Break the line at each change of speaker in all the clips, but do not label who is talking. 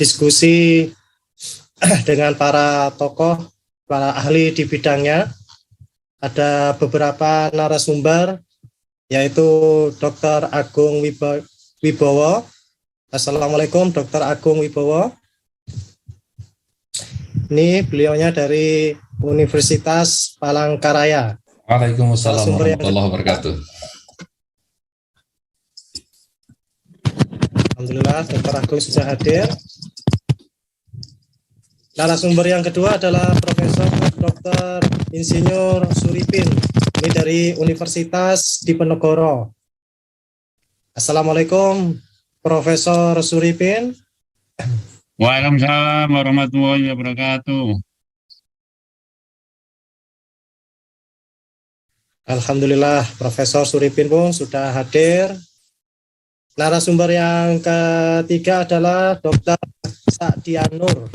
diskusi dengan para tokoh, para ahli di bidangnya. Ada beberapa narasumber, yaitu Dr. Agung Wibowo. Assalamualaikum Dr. Agung Wibowo. Ini beliaunya dari Universitas Palangkaraya.
Waalaikumsalam warahmatullahi wabarakatuh.
Alhamdulillah Dr. Agung sudah hadir. Narasumber yang kedua adalah Profesor Dr. Insinyur Suripin. Ini dari Universitas Diponegoro. Assalamualaikum Profesor Suripin.
Waalaikumsalam warahmatullahi wabarakatuh.
Alhamdulillah Profesor Suripin pun sudah hadir. Narasumber yang ketiga adalah Dr. Sa'dianur.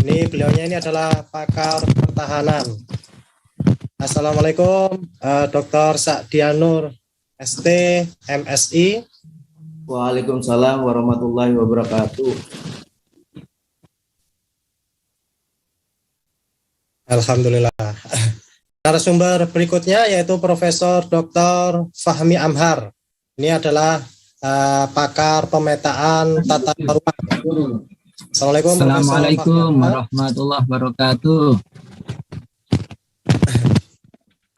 Ini beliaunya ini adalah pakar pertahanan. Assalamualaikum Dr. Sa'dianur ST MSI.
Waalaikumsalam warahmatullahi wabarakatuh.
Alhamdulillah. Narasumber berikutnya yaitu Profesor Dr. Fahmi Amhar. Ini adalah pakar pemetaan tata ruang.
Assalamualaikum warahmatullahi wabarakatuh.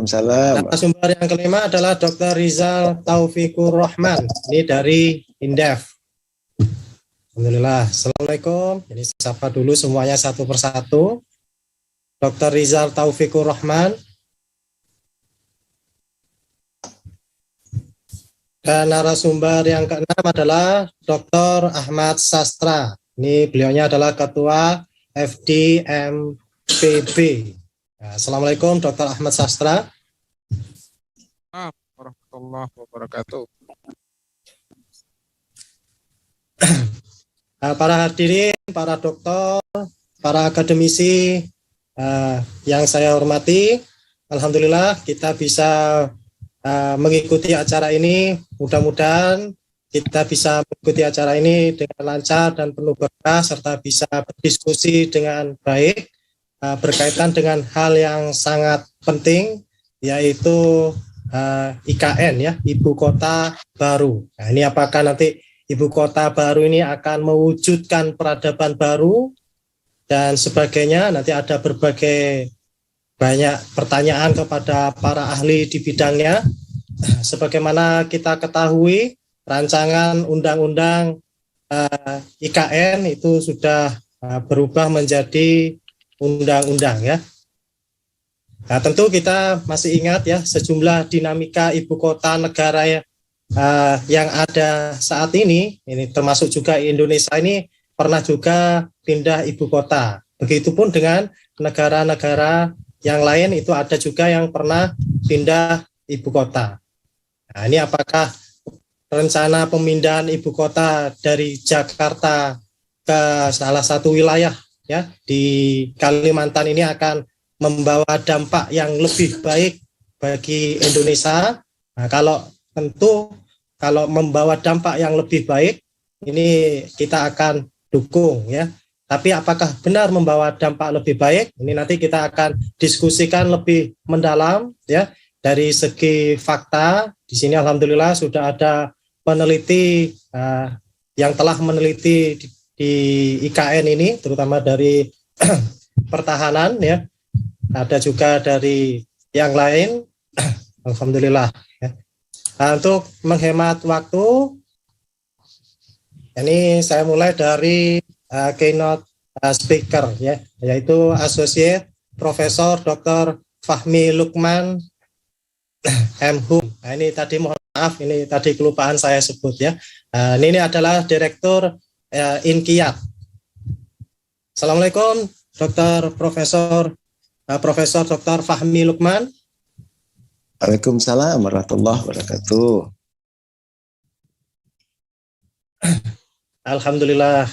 Narasumber yang kelima adalah Dr. Rizal Taufikur Rahman. Ini dari Indef. Alhamdulillah. Assalamualaikum. Jadi sapa dulu semuanya satu persatu. Dr. Rizal Taufikur Rahman. Dan narasumber yang keenam adalah Dr. Ahmad Sastra. Ini beliaunya adalah Ketua FDMPB. Assalamualaikum Dr. Ahmad Sastra.
Warahmatullahi wabarakatuh.
Para hadirin, para dokter, para akademisi yang saya hormati, alhamdulillah kita bisa mengikuti acara ini. Mudah-mudahan kita bisa mengikuti acara ini dengan lancar dan penuh berkah, serta bisa berdiskusi dengan baik berkaitan dengan hal yang sangat penting, yaitu IKN, ya, Ibu Kota Baru. Nah, ini apakah nanti Ibu Kota Baru ini akan mewujudkan peradaban baru dan sebagainya. Nanti ada berbagai banyak pertanyaan kepada para ahli di bidangnya. Sebagaimana kita ketahui, rancangan undang-undang IKN itu sudah berubah menjadi undang-undang, ya. Nah, tentu kita masih ingat, ya, sejumlah dinamika ibu kota negara yang ada saat ini termasuk juga Indonesia ini pernah juga pindah ibu kota. Begitupun dengan negara-negara yang lain itu ada juga yang pernah pindah ibu kota. Nah, ini apakah rencana pemindahan ibu kota dari Jakarta ke salah satu wilayah, ya, di Kalimantan ini akan membawa dampak yang lebih baik bagi Indonesia? Nah, kalau membawa dampak yang lebih baik, ini kita akan dukung, ya. Tapi apakah benar membawa dampak lebih baik? Ini nanti kita akan diskusikan lebih mendalam, ya, dari segi fakta. Di sini alhamdulillah sudah ada peneliti yang telah meneliti di IKN ini, terutama dari pertahanan, ya. Ada juga dari yang lain. Alhamdulillah, ya. Nah, untuk menghemat waktu, ini saya mulai dari keynote speaker, ya, yaitu Associate Profesor Dr. Fahmi Lukman M.Hum. Nah, ini tadi mohon maaf, ini tadi kelupaan saya sebut, ya. Ini adalah Direktur Inkiat. Assalamualaikum Profesor Dr. Fahmi Lukman.
Waalaikumsalam warahmatullahi wabarakatuh.
Alhamdulillah.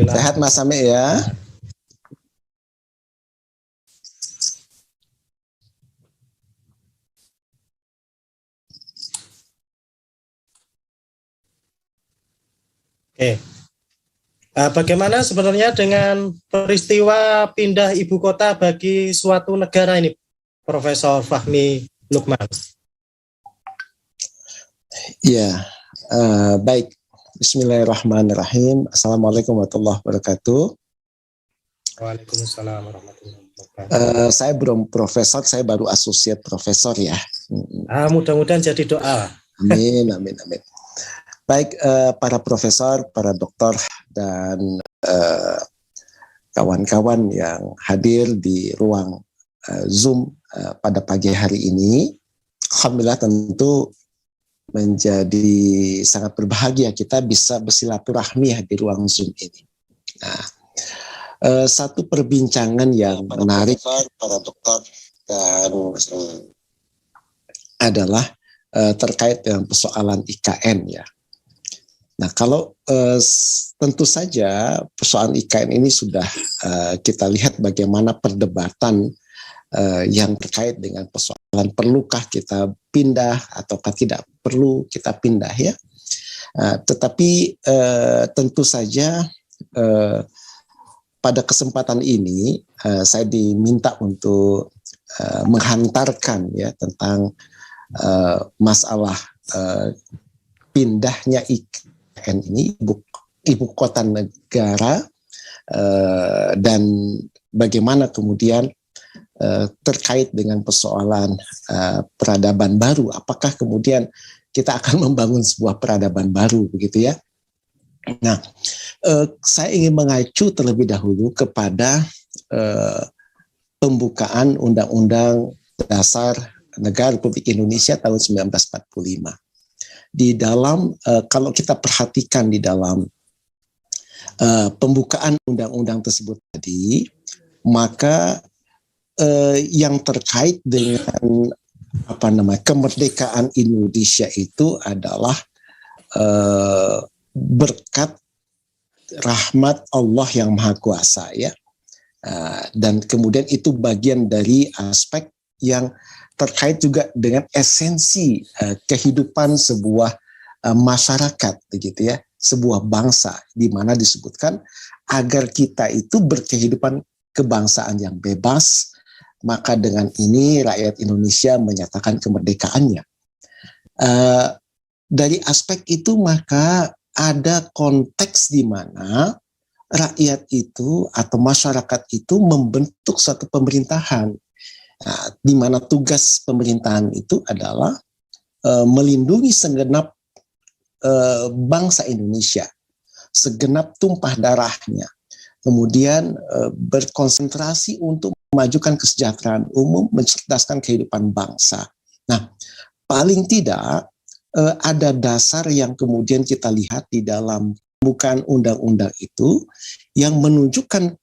Sehat Mas Sami, ya.
Oke. Bagaimana sebenarnya dengan peristiwa pindah ibu kota bagi suatu negara ini, Profesor Fahmi Lukman?
Ya, baik. Bismillahirrahmanirrahim. Assalamualaikum warahmatullahi wabarakatuh.
Waalaikumsalam warahmatullahi wabarakatuh.
Saya belum profesor, saya baru associate profesor ya.
Mudah-mudahan jadi doa.
Amin, amin, amin. Baik, para profesor, para dokter, dan kawan-kawan yang hadir di ruang Zoom pada pagi hari ini. Alhamdulillah tentu menjadi sangat berbahagia kita bisa bersilaturahmi di ruang Zoom ini. Nah, satu perbincangan yang menarik para dokter dan adalah terkait dengan persoalan IKN ya. Nah, kalau tentu saja persoalan IKN ini sudah kita lihat bagaimana perdebatan yang terkait dengan persoalan perlukah kita pindah ataukah tidak perlu kita pindah ya. Tetapi tentu saja pada kesempatan ini saya diminta untuk menghantarkan ya tentang masalah pindahnya IKN ini ibu kota negara dan bagaimana kemudian terkait dengan persoalan peradaban baru, apakah kemudian kita akan membangun sebuah peradaban baru begitu ya. Nah, saya ingin mengacu terlebih dahulu kepada pembukaan Undang-Undang Dasar Negara Republik Indonesia tahun 1945. Di dalam kalau kita perhatikan di dalam pembukaan undang-undang tersebut tadi, maka yang terkait dengan kemerdekaan Indonesia itu adalah berkat rahmat Allah yang Maha Kuasa ya, dan kemudian itu bagian dari aspek yang terkait juga dengan esensi kehidupan sebuah masyarakat begitu ya, sebuah bangsa, di mana disebutkan agar kita itu berkehidupan kebangsaan yang bebas. Maka dengan ini rakyat Indonesia menyatakan kemerdekaannya. Dari aspek itu maka ada konteks di mana rakyat itu atau masyarakat itu membentuk suatu pemerintahan. Nah, di mana tugas pemerintahan itu adalah melindungi segenap bangsa Indonesia, segenap tumpah darahnya. Kemudian berkonsentrasi untuk memajukan kesejahteraan umum, mencerdaskan kehidupan bangsa. Nah, paling tidak ada dasar yang kemudian kita lihat di dalam pembukaan undang-undang itu yang menunjukkan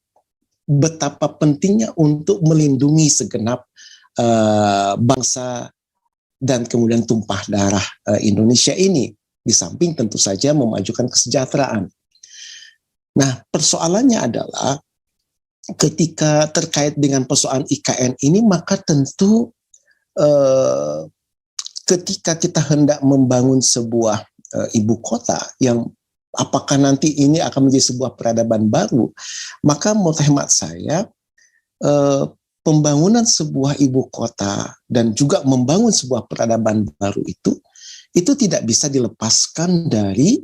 betapa pentingnya untuk melindungi segenap bangsa dan kemudian tumpah darah Indonesia ini, di samping tentu saja memajukan kesejahteraan. Nah, persoalannya adalah ketika terkait dengan persoalan IKN ini, maka tentu ketika kita hendak membangun sebuah ibu kota yang apakah nanti ini akan menjadi sebuah peradaban baru, maka menurut hemat saya pembangunan sebuah ibu kota dan juga membangun sebuah peradaban baru itu tidak bisa dilepaskan dari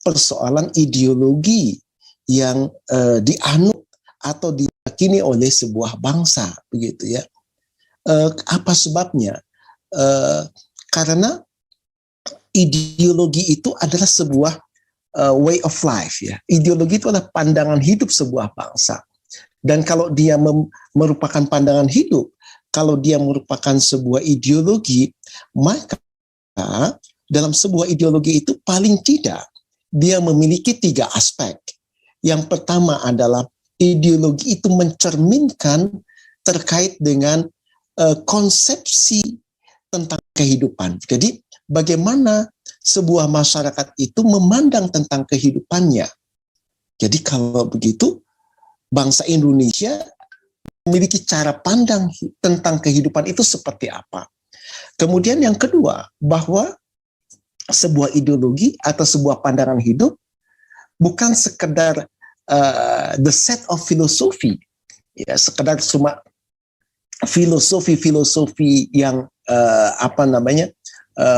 persoalan ideologi yang dianut atau diyakini oleh sebuah bangsa begitu ya. Apa sebabnya? Karena ideologi itu adalah sebuah way of life ya. Ideologi itu adalah pandangan hidup sebuah bangsa. Dan kalau dia merupakan pandangan hidup, kalau dia merupakan sebuah ideologi, maka dalam sebuah ideologi itu paling tidak dia memiliki 3 aspek. Yang pertama adalah ideologi itu mencerminkan terkait dengan konsepsi tentang kehidupan. Jadi bagaimana sebuah masyarakat itu memandang tentang kehidupannya. Jadi kalau begitu, bangsa Indonesia memiliki cara pandang tentang kehidupan itu seperti apa. Kemudian yang kedua, bahwa sebuah ideologi atau sebuah pandangan hidup bukan sekedar the set of philosophy, ya, sekedar cuma filosofi yang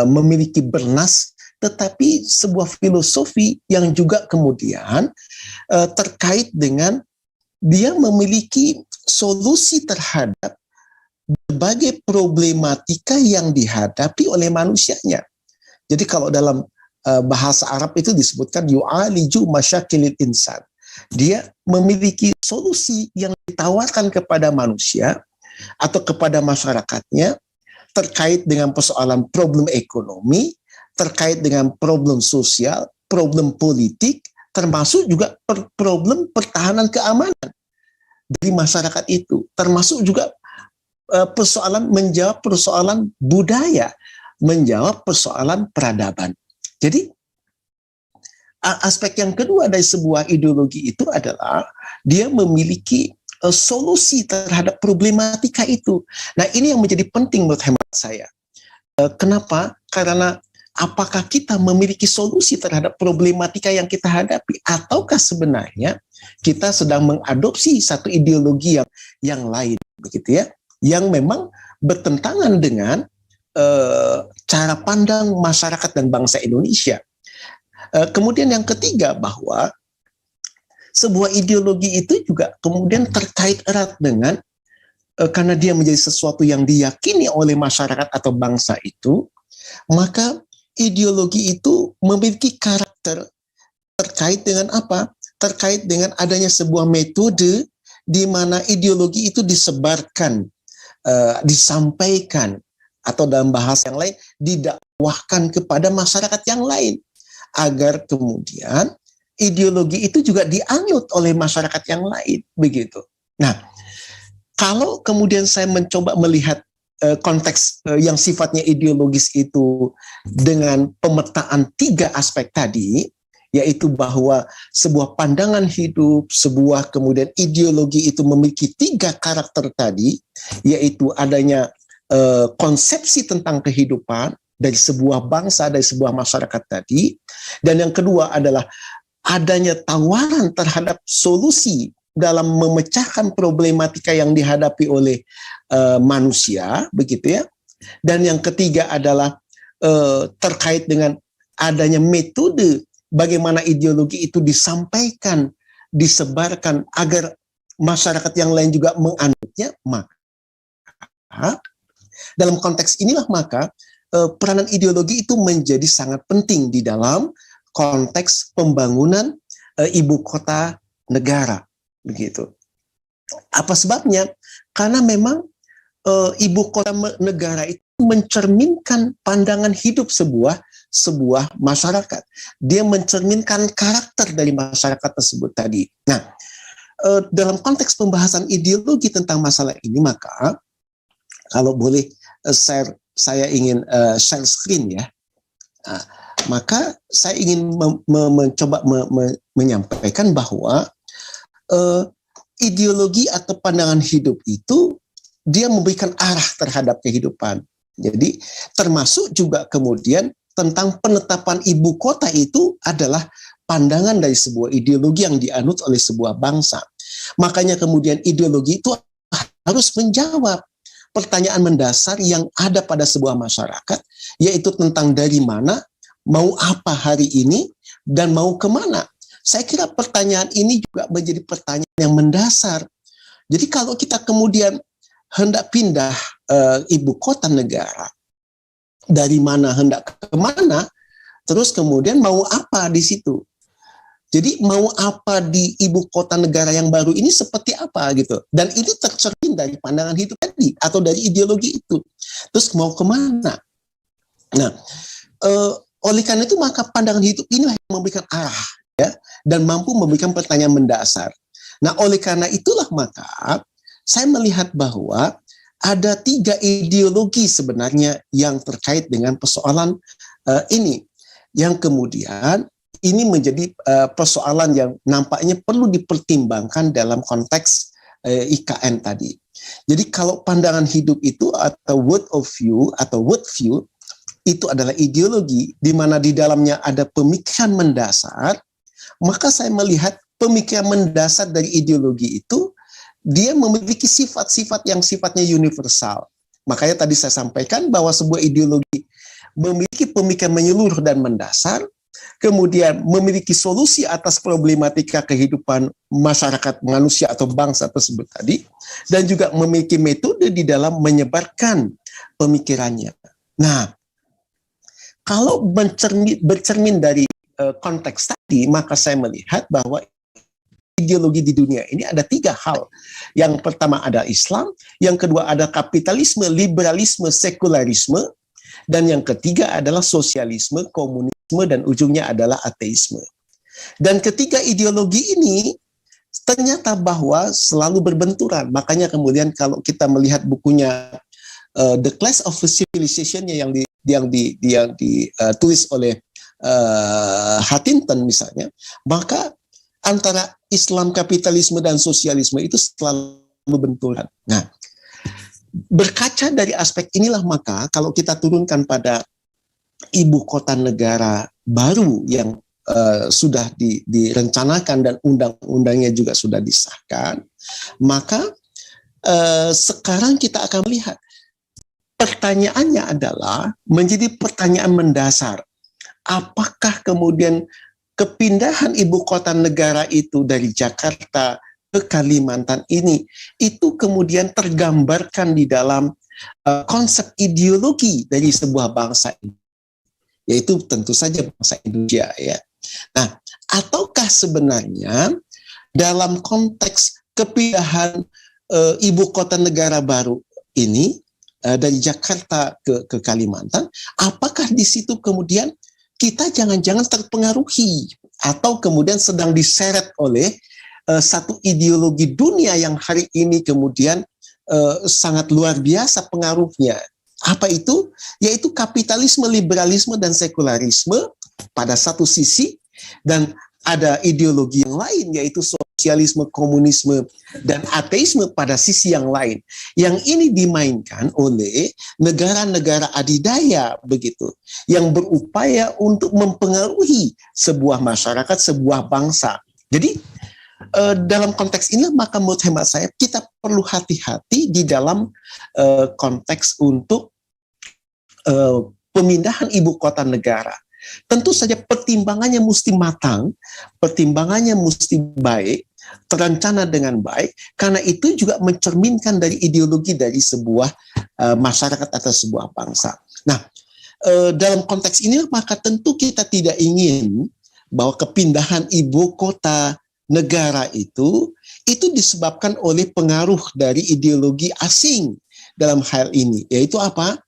memiliki bernas, tetapi sebuah filosofi yang juga kemudian terkait dengan dia memiliki solusi terhadap berbagai problematika yang dihadapi oleh manusianya. Jadi kalau dalam bahasa Arab itu disebutkan yu'aliju masyakilil insan. Dia memiliki solusi yang ditawarkan kepada manusia atau kepada masyarakatnya terkait dengan persoalan problem ekonomi, terkait dengan problem sosial, problem politik, termasuk juga problem pertahanan keamanan dari masyarakat itu, termasuk juga menjawab persoalan budaya, menjawab persoalan peradaban. Jadi aspek yang kedua dari sebuah ideologi itu adalah dia memiliki solusi terhadap problematika itu. Nah, ini yang menjadi penting menurut hemat saya. Kenapa? Karena apakah kita memiliki solusi terhadap problematika yang kita hadapi, ataukah sebenarnya kita sedang mengadopsi satu ideologi yang lain, begitu ya, yang memang bertentangan dengan cara pandang masyarakat dan bangsa Indonesia. Kemudian yang ketiga, bahwa sebuah ideologi itu juga kemudian terkait erat dengan karena dia menjadi sesuatu yang diyakini oleh masyarakat atau bangsa itu, maka ideologi itu memiliki karakter terkait dengan apa? Terkait dengan adanya sebuah metode di mana ideologi itu disebarkan, disampaikan, atau dalam bahasa yang lain didakwahkan kepada masyarakat yang lain, agar kemudian ideologi itu juga dianut oleh masyarakat yang lain, begitu. Nah, kalau kemudian saya mencoba melihat konteks yang sifatnya ideologis itu dengan pemetaan 3 aspek tadi, yaitu bahwa sebuah pandangan hidup, sebuah kemudian ideologi itu memiliki 3 karakter tadi, yaitu adanya konsepsi tentang kehidupan dari sebuah bangsa, dari sebuah masyarakat tadi, dan yang kedua adalah adanya tawaran terhadap solusi dalam memecahkan problematika yang dihadapi oleh manusia, begitu ya. Dan yang ketiga adalah terkait dengan adanya metode bagaimana ideologi itu disampaikan, disebarkan agar masyarakat yang lain juga menganutnya. Maka dalam konteks inilah maka peranan ideologi itu menjadi sangat penting di dalam konteks pembangunan ibu kota negara, begitu. Apa sebabnya? Karena memang ibu kota negara itu mencerminkan pandangan hidup sebuah masyarakat. Dia mencerminkan karakter dari masyarakat tersebut tadi. Nah, dalam konteks pembahasan ideologi tentang masalah ini, maka kalau boleh saya ingin share screen ya. Nah, maka saya ingin mencoba menyampaikan bahwa ideologi atau pandangan hidup itu dia memberikan arah terhadap kehidupan. Jadi termasuk juga kemudian tentang penetapan ibu kota itu adalah pandangan dari sebuah ideologi yang dianut oleh sebuah bangsa. Makanya kemudian ideologi itu harus menjawab pertanyaan mendasar yang ada pada sebuah masyarakat, yaitu tentang dari mana, mau apa hari ini, dan mau kemana. Saya kira pertanyaan ini juga menjadi pertanyaan yang mendasar. Jadi kalau kita kemudian hendak pindah ibu kota negara, dari mana hendak kemana, terus kemudian mau apa di situ. Jadi mau apa di ibu kota negara yang baru ini seperti apa gitu. Dan ini tercermin dari pandangan hidup tadi atau dari ideologi itu. Terus mau kemana? Nah, oleh karena itu maka pandangan hidup inilah yang memberikan arah ya, dan mampu memberikan pertanyaan mendasar. Nah, oleh karena itulah maka saya melihat bahwa ada 3 ideologi sebenarnya yang terkait dengan persoalan ini, yang kemudian ini menjadi persoalan yang nampaknya perlu dipertimbangkan dalam konteks IKN tadi. Jadi kalau pandangan hidup itu atau world view itu adalah ideologi di mana di dalamnya ada pemikiran mendasar, maka saya melihat pemikiran mendasar dari ideologi itu, dia memiliki sifat-sifat yang sifatnya universal. Makanya tadi saya sampaikan bahwa sebuah ideologi memiliki pemikiran menyeluruh dan mendasar, kemudian memiliki solusi atas problematika kehidupan masyarakat manusia atau bangsa tersebut tadi, dan juga memiliki metode di dalam menyebarkan pemikirannya. Nah, kalau bercermin dari konteks tadi, maka saya melihat bahwa ideologi di dunia ini ada 3 hal. Yang pertama ada Islam, yang kedua ada kapitalisme, liberalisme, sekularisme, dan yang ketiga adalah sosialisme, komunisme, dan ujungnya adalah ateisme. Dan ketiga ideologi ini ternyata bahwa selalu berbenturan. Makanya kemudian kalau kita melihat bukunya The Clash of Civilization yang ditulis oleh Huntington misalnya, maka antara Islam, kapitalisme, dan sosialisme itu selalu benturan. Nah, berkaca dari aspek inilah maka kalau kita turunkan pada ibu kota negara baru yang sudah direncanakan dan undang-undangnya juga sudah disahkan, maka sekarang kita akan melihat pertanyaannya adalah menjadi pertanyaan mendasar. Apakah kemudian kepindahan ibu kota negara itu dari Jakarta ke Kalimantan ini, itu kemudian tergambarkan di dalam konsep ideologi dari sebuah bangsa ini, yaitu tentu saja bangsa Indonesia ya. Nah, ataukah sebenarnya dalam konteks kepindahan ibu kota negara baru ini dari Jakarta ke Kalimantan, apakah di situ kemudian kita jangan-jangan terpengaruhi atau kemudian sedang diseret oleh satu ideologi dunia yang hari ini kemudian sangat luar biasa pengaruhnya. Apa itu? Yaitu kapitalisme, liberalisme, dan sekularisme pada satu sisi, dan ada ideologi yang lain yaitu sosialisme, komunisme, dan ateisme pada sisi yang lain. Yang ini dimainkan oleh negara-negara adidaya begitu, yang berupaya untuk mempengaruhi sebuah masyarakat, sebuah bangsa. Jadi dalam konteks ini maka menurut hemat saya kita perlu hati-hati di dalam konteks untuk pemindahan ibu kota negara. Tentu saja pertimbangannya mesti matang, pertimbangannya mesti baik, terencana dengan baik, karena itu juga mencerminkan dari ideologi dari sebuah masyarakat atau sebuah bangsa. Nah, dalam konteks ini maka tentu kita tidak ingin bahwa kepindahan ibu kota negara itu disebabkan oleh pengaruh dari ideologi asing dalam hal ini, yaitu apa?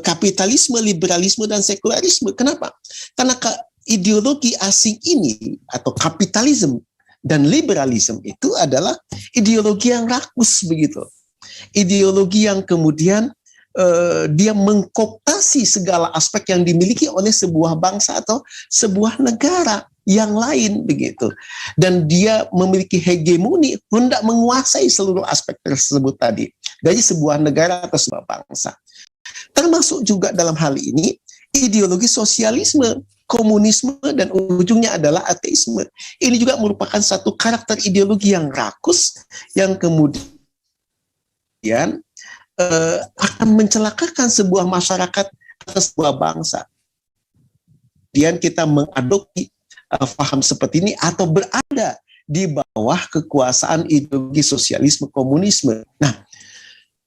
Kapitalisme, liberalisme, dan sekularisme. Kenapa? Karena ideologi asing ini atau kapitalisme dan liberalisme itu adalah ideologi yang rakus begitu. Ideologi yang kemudian dia mengkooptasi segala aspek yang dimiliki oleh sebuah bangsa atau sebuah negara yang lain begitu. Dan dia memiliki hegemoni, hendak menguasai seluruh aspek tersebut tadi dari sebuah negara atau sebuah bangsa. Termasuk juga dalam hal ini ideologi sosialisme, komunisme, dan ujungnya adalah ateisme. Ini juga merupakan satu karakter ideologi yang rakus yang kemudian akan mencelakakan sebuah masyarakat atau sebuah bangsa. Kemudian kita mengadopsi paham seperti ini atau berada di bawah kekuasaan ideologi sosialisme, komunisme. Nah,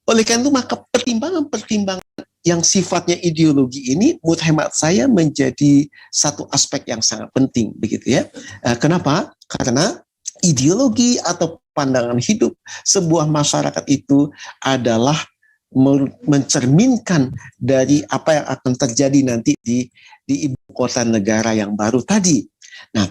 oleh karena itu maka pertimbangan-pertimbangan yang sifatnya ideologi ini menurut hemat saya menjadi satu aspek yang sangat penting begitu ya. Kenapa? Karena ideologi atau pandangan hidup sebuah masyarakat itu adalah mencerminkan dari apa yang akan terjadi nanti di ibu kota negara yang baru tadi. Nah,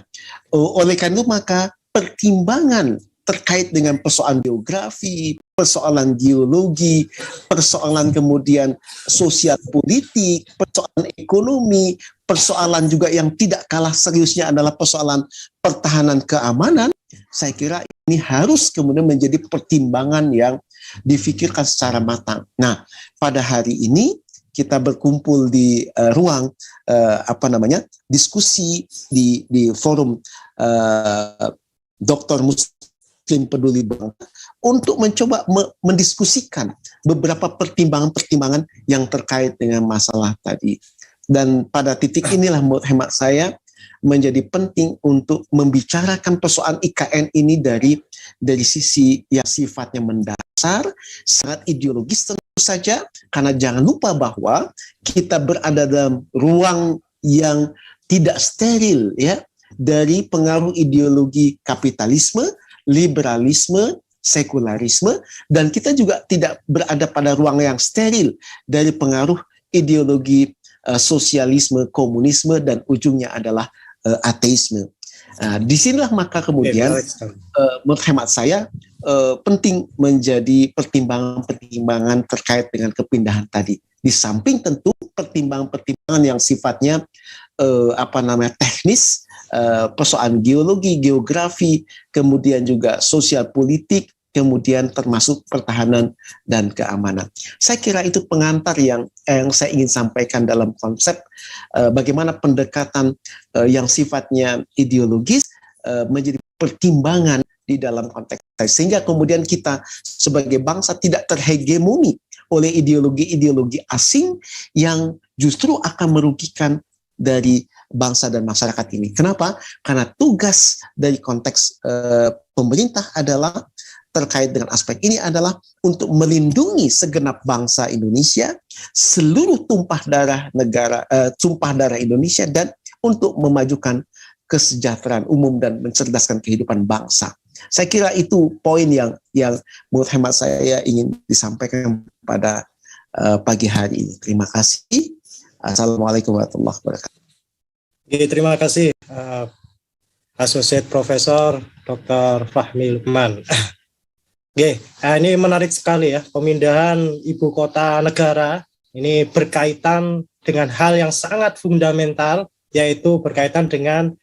oleh karena itu maka pertimbangan terkait dengan persoalan geografi, persoalan geologi, persoalan kemudian sosial politik, persoalan ekonomi, persoalan juga yang tidak kalah seriusnya adalah persoalan pertahanan keamanan. Saya kira ini harus kemudian menjadi pertimbangan yang difikirkan secara matang. Nah, pada hari ini kita berkumpul di ruang diskusi di forum Dr. Muslim Peduli Bangsa untuk mencoba mendiskusikan beberapa pertimbangan-pertimbangan yang terkait dengan masalah tadi. Dan pada titik inilah menurut hemat saya menjadi penting untuk membicarakan persoalan IKN ini dari sisi yang sifatnya mendasar, sangat ideologis tentu saja, karena jangan lupa bahwa kita berada dalam ruang yang tidak steril ya dari pengaruh ideologi kapitalisme, liberalisme, sekularisme, dan kita juga tidak berada pada ruang yang steril dari pengaruh ideologi sosialisme, komunisme, dan ujungnya adalah ateisme. Disinilah maka kemudian menurut hemat saya penting menjadi pertimbangan-pertimbangan terkait dengan kepindahan tadi. Di samping tentu pertimbangan-pertimbangan yang sifatnya teknis, persoalan geologi, geografi, kemudian juga sosial politik, kemudian termasuk pertahanan dan keamanan. Saya kira itu pengantar yang saya ingin sampaikan dalam konsep bagaimana pendekatan yang sifatnya ideologis menjadi pertimbangan di dalam konteks, sehingga kemudian kita sebagai bangsa tidak terhegemoni oleh ideologi-ideologi asing yang justru akan merugikan dari bangsa dan masyarakat ini. Kenapa? Karena tugas dari konteks pemerintah adalah terkait dengan aspek ini adalah untuk melindungi segenap bangsa Indonesia, seluruh tumpah darah Indonesia, dan untuk memajukan kesejahteraan umum dan mencerdaskan kehidupan bangsa. Saya kira itu poin yang menurut hemat saya ingin disampaikan pada pagi hari ini. Terima kasih. Assalamualaikum warahmatullahi wabarakatuh.
Terima kasih Associate Profesor Dr. Fahmi Lukman. Ini menarik sekali ya, pemindahan ibu kota negara ini berkaitan dengan hal yang sangat fundamental, yaitu berkaitan dengan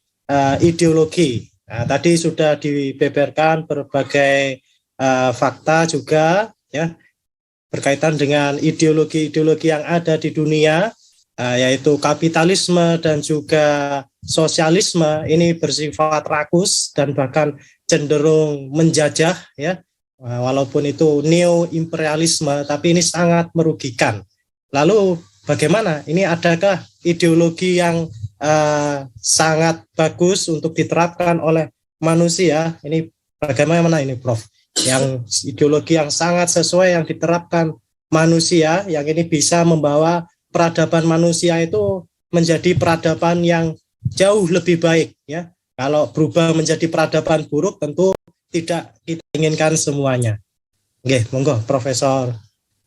ideologi. Nah, tadi sudah dibeberkan berbagai fakta juga ya berkaitan dengan ideologi-ideologi yang ada di dunia, yaitu kapitalisme dan juga sosialisme ini bersifat rakus dan bahkan cenderung menjajah ya. Walaupun itu neo-imperialisme, tapi ini sangat merugikan. Lalu bagaimana? Ini adakah ideologi yang sangat bagus untuk diterapkan oleh manusia? Ini bagaimana ini Prof? Yang ideologi yang sangat sesuai yang diterapkan manusia, yang ini bisa membawa peradaban manusia itu menjadi peradaban yang jauh lebih baik. Ya, kalau berubah menjadi peradaban buruk tentu tidak kita inginkan semuanya. Oke, monggo Profesor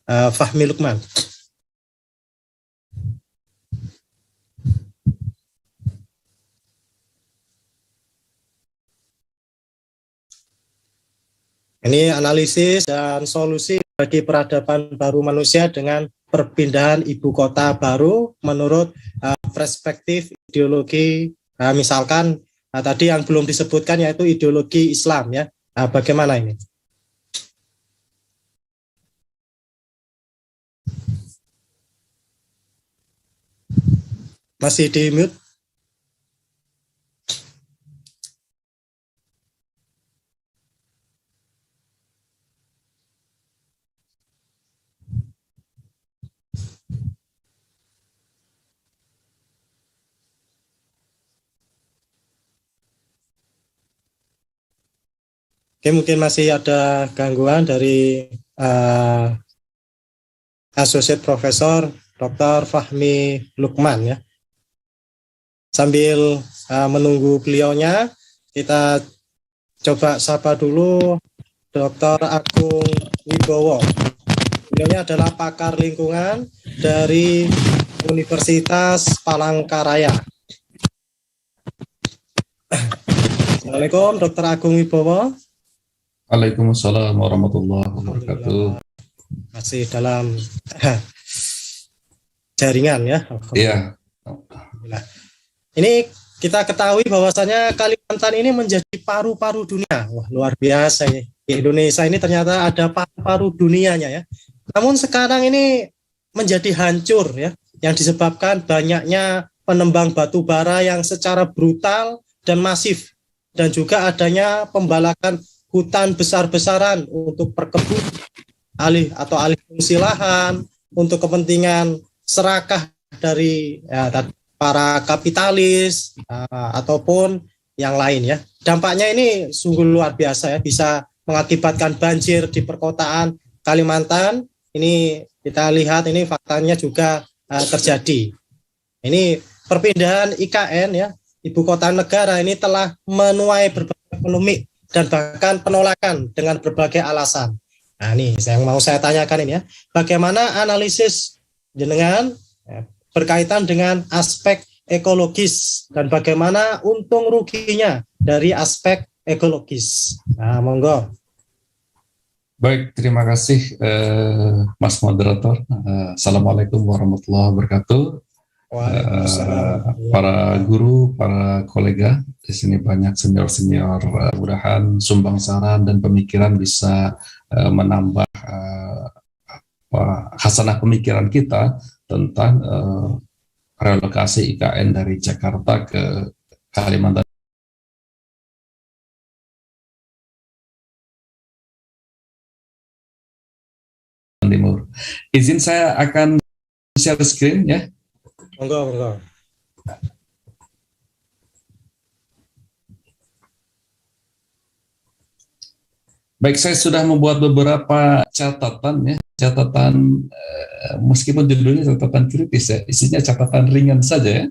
Fahmi Lukman. Ini analisis dan solusi bagi peradaban baru manusia dengan perpindahan ibu kota baru menurut perspektif ideologi, misalkan tadi yang belum disebutkan yaitu ideologi Islam ya. Bagaimana ini? Masih di mute? Oke, mungkin masih ada gangguan dari Associate Profesor Dr. Fahmi Lukman ya. Sambil menunggu beliaunya, kita coba sapa dulu Dr. Agung Wibowo. Beliaunya adalah pakar lingkungan dari Universitas Palangkaraya. Assalamualaikum Dr. Agung Wibowo.
Waalaikumsalam warahmatullahi wabarakatuh.
Masih dalam jaringan ya.
Iya.
Ini kita ketahui bahwasanya Kalimantan ini menjadi paru-paru dunia. Wah, luar biasa ya. Di Indonesia ini ternyata ada paru-paru dunianya ya. Namun sekarang ini menjadi hancur ya, yang disebabkan banyaknya penembang batu bara yang secara brutal dan masif dan juga adanya pembalakan hutan besar-besaran untuk perkebunan alih fungsi lahan untuk kepentingan serakah dari para kapitalis ataupun yang lain ya. Dampaknya ini sungguh luar biasa ya, bisa mengakibatkan banjir di perkotaan Kalimantan. Ini kita lihat ini faktanya juga terjadi. Ini perpindahan IKN ya, ibu kota negara ini telah menuai berbagai polemik dan bahkan penolakan dengan berbagai alasan. Nah ini yang mau saya tanyakan ini ya, bagaimana analisis jenengan berkaitan dengan aspek ekologis dan bagaimana untung ruginya dari aspek ekologis. Nah monggo.
Baik, terima kasih Mas Moderator. Assalamualaikum warahmatullahi wabarakatuh. Para guru, para kolega di sini banyak senior-senior, mudah-mudahan sumbang saran dan pemikiran bisa menambah hasanah pemikiran kita tentang relokasi IKN dari Jakarta ke Kalimantan Timur. Izin saya akan share screen ya.
Monggo.
Baik, saya sudah membuat beberapa catatan ya. Catatan meskipun judulnya catatan kritis ya, isinya catatan ringan saja ya.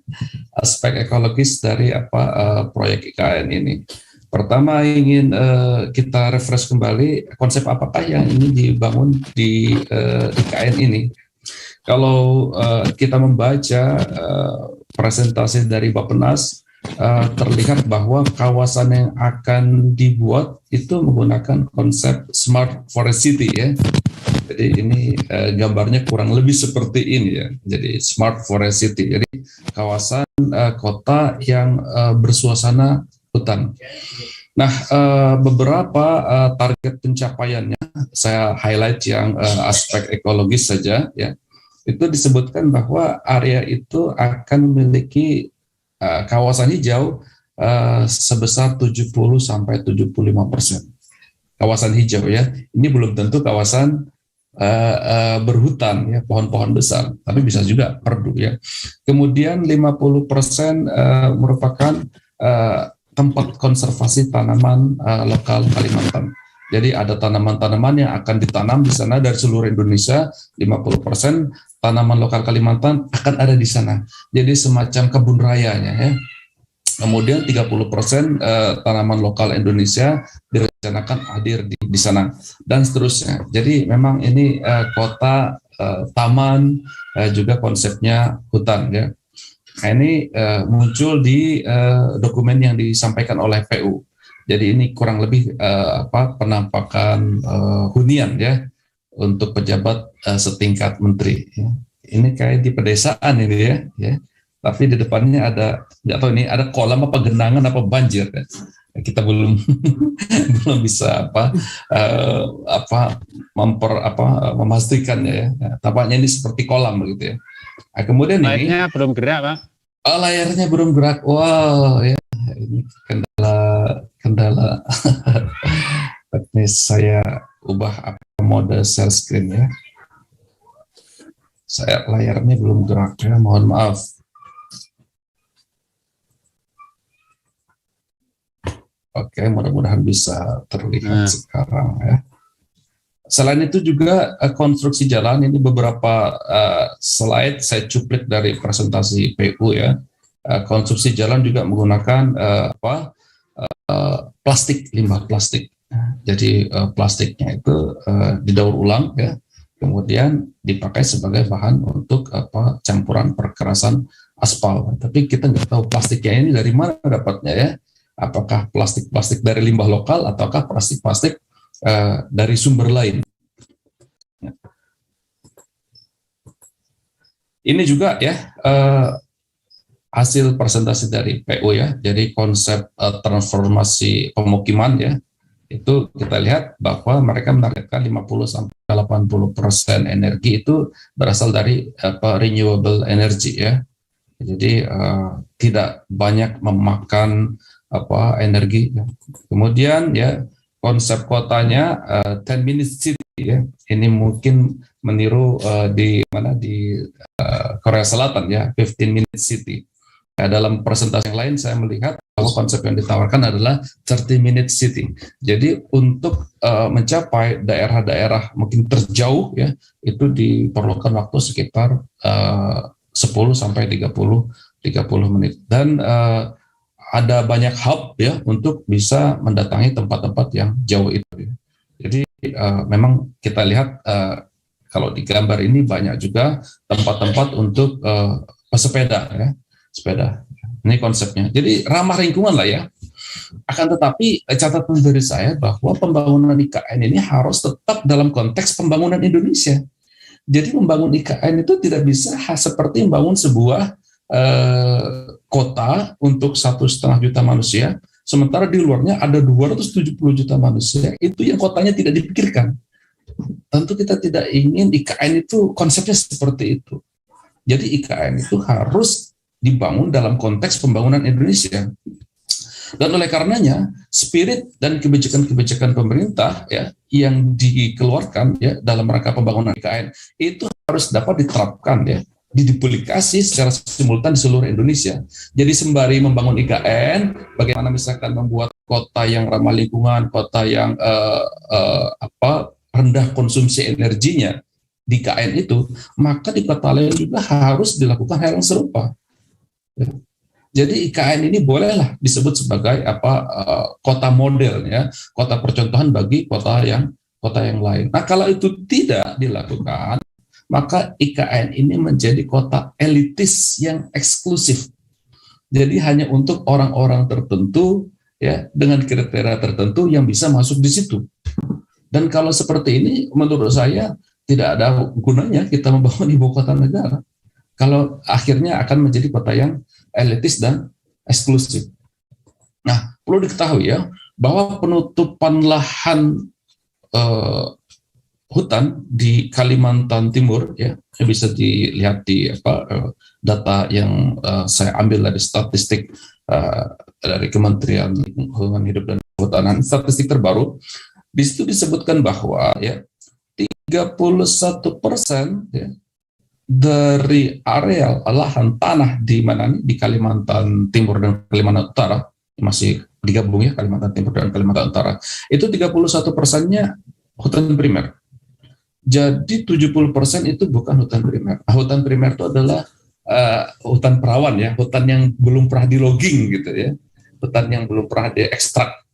Aspek ekologis dari proyek IKN ini. Pertama ingin kita refresh kembali konsep apakah yang ingin dibangun di IKN ini. Kalau kita membaca presentasi dari Bappenas, terlihat bahwa kawasan yang akan dibuat itu menggunakan konsep Smart Forest City ya. Jadi ini gambarnya kurang lebih seperti ini ya. Jadi Smart Forest City. Jadi kawasan kota yang bersuasana hutan. Nah, beberapa target pencapaiannya saya highlight yang aspek ekologis saja ya. Itu disebutkan bahwa area itu akan memiliki kawasan hijau sebesar 70 sampai 75%. Kawasan hijau ya. Ini belum tentu kawasan berhutan ya, pohon-pohon besar, tapi bisa juga perdu ya. Kemudian 50% merupakan tempat konservasi tanaman lokal Kalimantan. Jadi ada tanaman-tanaman yang akan ditanam di sana dari seluruh Indonesia, 50% tanaman lokal Kalimantan akan ada di sana. Jadi semacam kebun rayanya ya. Kemudian 30% tanaman lokal Indonesia direncanakan hadir di sana dan seterusnya. Jadi memang ini kota taman juga konsepnya hutan ya. Nah, ini muncul di dokumen yang disampaikan oleh PU. Jadi ini kurang lebih penampakan hunian ya untuk pejabat setingkat menteri. Ya. Ini kayak di pedesaan ini ya. Tapi di depannya ada, nggak tahu ini ada kolam apa genangan apa banjir. Ya. Kita belum belum bisa memastikannya ya. Tampaknya ini seperti kolam begitu ya. Nah, kemudian
layarnya belum gerak, Pak.
Oh, layarnya belum gerak. Wow, ya ini kendala teknis. Saya ubah mode share screen ya. Saya layarnya belum gerak ya, mohon maaf. Oke, mudah-mudahan bisa terlihat sekarang ya. Selain itu juga konstruksi jalan, ini beberapa slide saya cuplik dari presentasi PU ya. Konstruksi jalan juga menggunakan plastik, limbah plastik. Jadi plastiknya itu didaur ulang ya, kemudian dipakai sebagai bahan untuk campuran perkerasan aspal. Tapi kita nggak tahu plastiknya ini dari mana dapatnya ya. Apakah plastik-plastik dari limbah lokal ataukah plastik-plastik dari sumber lain. Ini juga ya hasil presentasi dari PU ya. Jadi konsep transformasi pemukiman ya, itu kita lihat bahwa mereka menargetkan 50-80% energi itu berasal dari renewable energy ya. Jadi tidak banyak memakan energi. Kemudian ya konsep kotanya 10 minute city ya. Ini mungkin meniru di Korea Selatan ya, 15 minute city. Ya, dalam presentasi yang lain saya melihat bahwa konsep yang ditawarkan adalah 30 minute city. Jadi untuk mencapai daerah-daerah mungkin terjauh ya, itu diperlukan waktu sekitar 10 sampai 30 menit. Dan ada banyak hub ya untuk bisa mendatangi tempat-tempat yang jauh itu. Ya. Jadi memang kita lihat kalau di gambar ini banyak juga tempat-tempat untuk pesepeda ya, sepeda. Ini konsepnya. Jadi ramah lingkungan lah ya. Akan tetapi catatan dari saya bahwa pembangunan IKN ini harus tetap dalam konteks pembangunan Indonesia. Jadi membangun IKN itu tidak bisa seperti membangun sebuah kota untuk 1,5 juta manusia, sementara di luarnya ada 270 juta manusia, itu yang kotanya tidak dipikirkan. Tentu kita tidak ingin IKN itu konsepnya seperti itu. Jadi IKN itu harus dibangun dalam konteks pembangunan Indonesia. Dan oleh karenanya, spirit dan kebijakan-kebijakan pemerintah ya yang dikeluarkan ya dalam rangka pembangunan IKN itu harus dapat diterapkan ya, diduplikasi secara simultan di seluruh Indonesia. Jadi sembari membangun IKN, bagaimana misalkan membuat kota yang ramah lingkungan, kota yang rendah konsumsi energinya di IKN itu, maka di kota lain juga harus dilakukan hal yang serupa. Jadi IKN ini bolehlah disebut sebagai kota model ya, kota percontohan bagi kota yang lain. Nah, kalau itu tidak dilakukan, maka IKN ini menjadi kota elitis yang eksklusif. Jadi hanya untuk orang-orang tertentu ya dengan kriteria tertentu yang bisa masuk di situ. Dan kalau seperti ini menurut saya tidak ada gunanya kita membangun ibu kota negara. Kalau akhirnya akan menjadi kota yang elitis dan eksklusif. Nah, perlu diketahui ya bahwa penutupan lahan hutan di Kalimantan Timur ya bisa dilihat di data yang saya ambil dari statistik dari Kementerian Lingkungan Hidup dan Kehutanan, statistik terbaru. Di situ disebutkan bahwa ya 31% ya dari areal lahan tanah di Kalimantan Timur dan Kalimantan Utara, masih digabung ya Kalimantan Timur dan Kalimantan Utara, itu 31%-nya hutan primer. Jadi 70% itu bukan hutan primer. Hutan primer itu adalah hutan perawan ya, hutan yang belum pernah di logging gitu ya, hutan yang belum pernah diekstrak.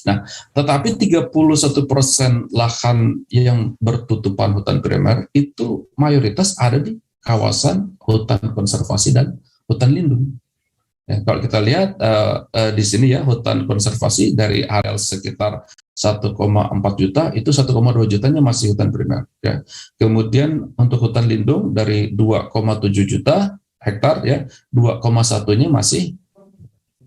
Nah, tetapi 31% lahan yang bertutupan hutan primer itu mayoritas ada di kawasan hutan konservasi dan hutan lindung. Ya, kalau kita lihat di sini ya, hutan konservasi dari areal sekitar 1,4 juta, itu 1,2 jutanya masih hutan primer. Ya. Kemudian untuk hutan lindung dari 2,7 juta hektar, ya 2,1-nya masih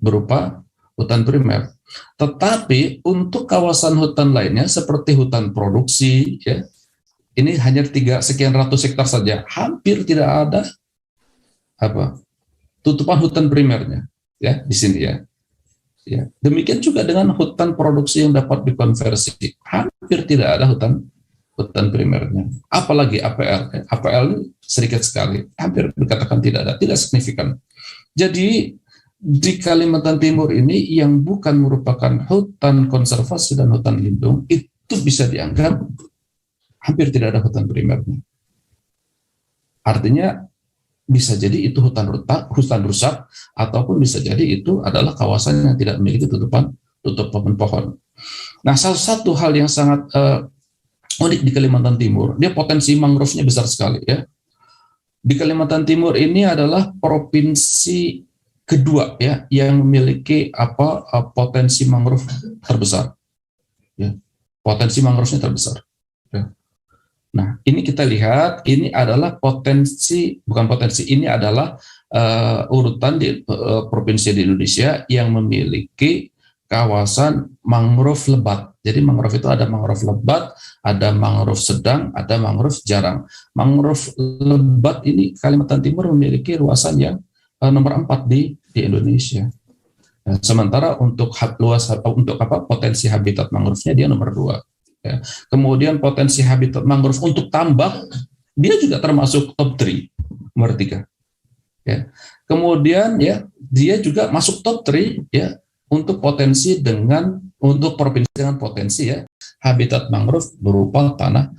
berupa hutan primer. Tetapi untuk kawasan hutan lainnya seperti hutan produksi, ya, ini hanya sekian ratus hektar saja, hampir tidak ada tutupan hutan primernya, ya di sini ya. Ya, demikian juga dengan hutan produksi yang dapat dikonversi, hampir tidak ada hutan primernya. Apalagi APL, APL ini sedikit sekali, hampir dikatakan tidak ada, tidak signifikan. Jadi di Kalimantan Timur ini yang bukan merupakan hutan konservasi dan hutan lindung itu bisa dianggap hampir tidak ada hutan primernya. Artinya bisa jadi itu hutan rusak ataupun bisa jadi itu adalah kawasan yang tidak memiliki tutupan pohon. Nah, salah satu hal yang sangat unik di Kalimantan Timur, dia potensi mangrove-nya besar sekali ya. Di Kalimantan Timur ini adalah provinsi kedua ya yang memiliki potensi mangrove terbesar. Ya. Potensi mangrove-nya terbesar. Ya. Nah, ini kita lihat ini adalah ini adalah urutan di provinsi di Indonesia yang memiliki kawasan mangrove lebat. Jadi mangrove itu ada mangrove lebat, ada mangrove sedang, ada mangrove jarang. Mangrove lebat ini Kalimantan Timur memiliki luasan yang nomor 4 di Indonesia. Sementara untuk potensi habitat mangrove-nya dia nomor 2. Ya. Kemudian potensi habitat mangrove untuk tambak dia juga termasuk top 3, nomor 3. Ya. Kemudian ya dia juga masuk top 3 ya untuk provinsi dengan potensi ya habitat mangrove berupa tanah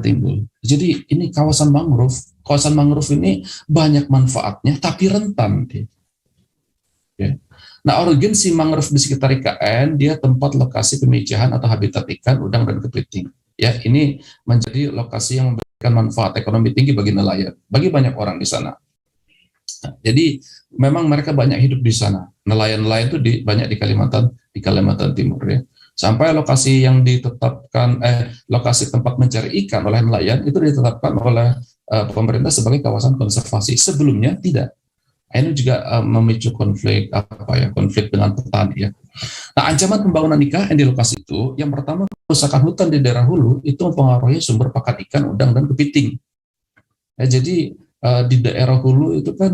timbul. Jadi ini kawasan mangrove ini banyak manfaatnya tapi rentan. Ya. Nah, urgensi mangrove di sekitar IKN dia tempat lokasi pemijahan atau habitat ikan, udang dan kepiting. Ya, ini menjadi lokasi yang memberikan manfaat ekonomi tinggi bagi nelayan, bagi banyak orang di sana. Nah, jadi memang mereka banyak hidup di sana. Nelayan-nelayan itu banyak di Kalimantan Timur ya. Sampai lokasi yang ditetapkan lokasi tempat mencari ikan oleh nelayan itu ditetapkan oleh pemerintah sebagai kawasan konservasi. Sebelumnya tidak. Ini juga memicu konflik dengan petani ya. Nah, ancaman pembangunan IKN di lokasi itu, yang pertama kerusakan hutan di daerah hulu itu mempengaruhi sumber pakan ikan, udang dan kepiting. Ya, jadi di daerah hulu itu kan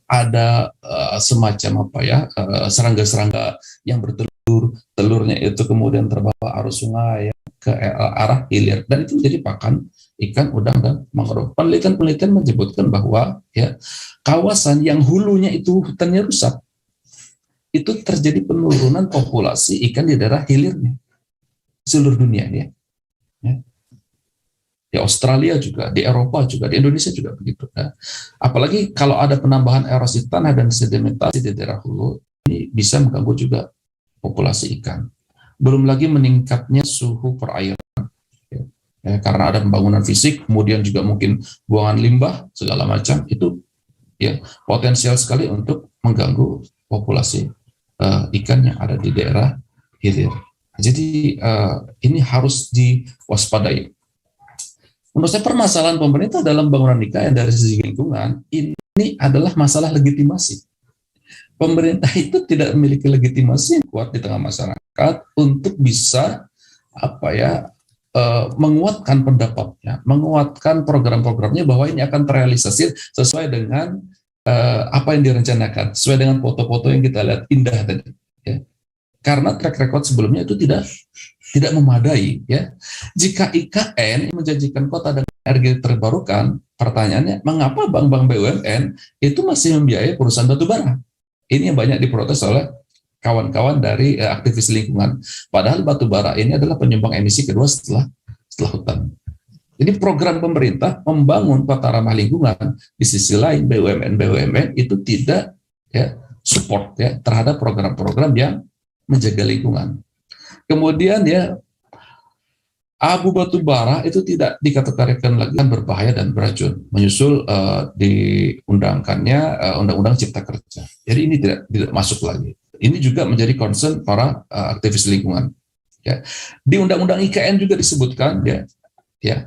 ada semacam serangga-serangga yang bertelur, telurnya itu kemudian terbawa arus sungai ya, ke arah hilir dan itu menjadi pakan ikan, udang dan mangrove. Penelitian menyebutkan bahwa ya kawasan yang hulunya itu hutannya rusak itu terjadi penurunan populasi ikan di daerah hilirnya seluruh dunia ya. Di Australia juga, di Eropa juga, di Indonesia juga begitu. Ya. Apalagi kalau ada penambahan erosi tanah dan sedimentasi di daerah hulu, ini bisa mengganggu juga populasi ikan. Belum lagi meningkatnya suhu perairan. Ya, karena ada pembangunan fisik, kemudian juga mungkin buangan limbah, segala macam, itu ya potensial sekali untuk mengganggu populasi ikan yang ada di daerah hilir. Jadi ini harus diwaspadai. Menurut saya permasalahan pemerintah dalam bangunan IKN dari sisi lingkungan ini adalah masalah legitimasi. Pemerintah itu tidak memiliki legitimasi yang kuat di tengah masyarakat untuk bisa menguatkan pendapatnya, menguatkan program-programnya bahwa ini akan terrealisasi sesuai dengan apa yang direncanakan, sesuai dengan foto-foto yang kita lihat indah tadi. Ya. Karena track record sebelumnya itu tidak memadai. Ya. Jika IKN menjanjikan kota dengan energi terbarukan, pertanyaannya mengapa bank-bank BUMN itu masih membiayai perusahaan batubara? Ini yang banyak diprotes oleh kawan-kawan dari aktivis lingkungan. Padahal batubara ini adalah penyumbang emisi kedua setelah hutan. Jadi program pemerintah membangun kota ramah lingkungan, di sisi lain BUMN itu tidak ya support ya terhadap program-program yang menjaga lingkungan. Kemudian ya abu batubara itu tidak dikategorikan lagi berbahaya dan beracun, menyusul diundangkannya Undang-Undang Cipta Kerja. Jadi ini tidak masuk lagi. Ini juga menjadi concern para aktivis lingkungan. Ya. Di Undang-Undang IKN juga disebutkan,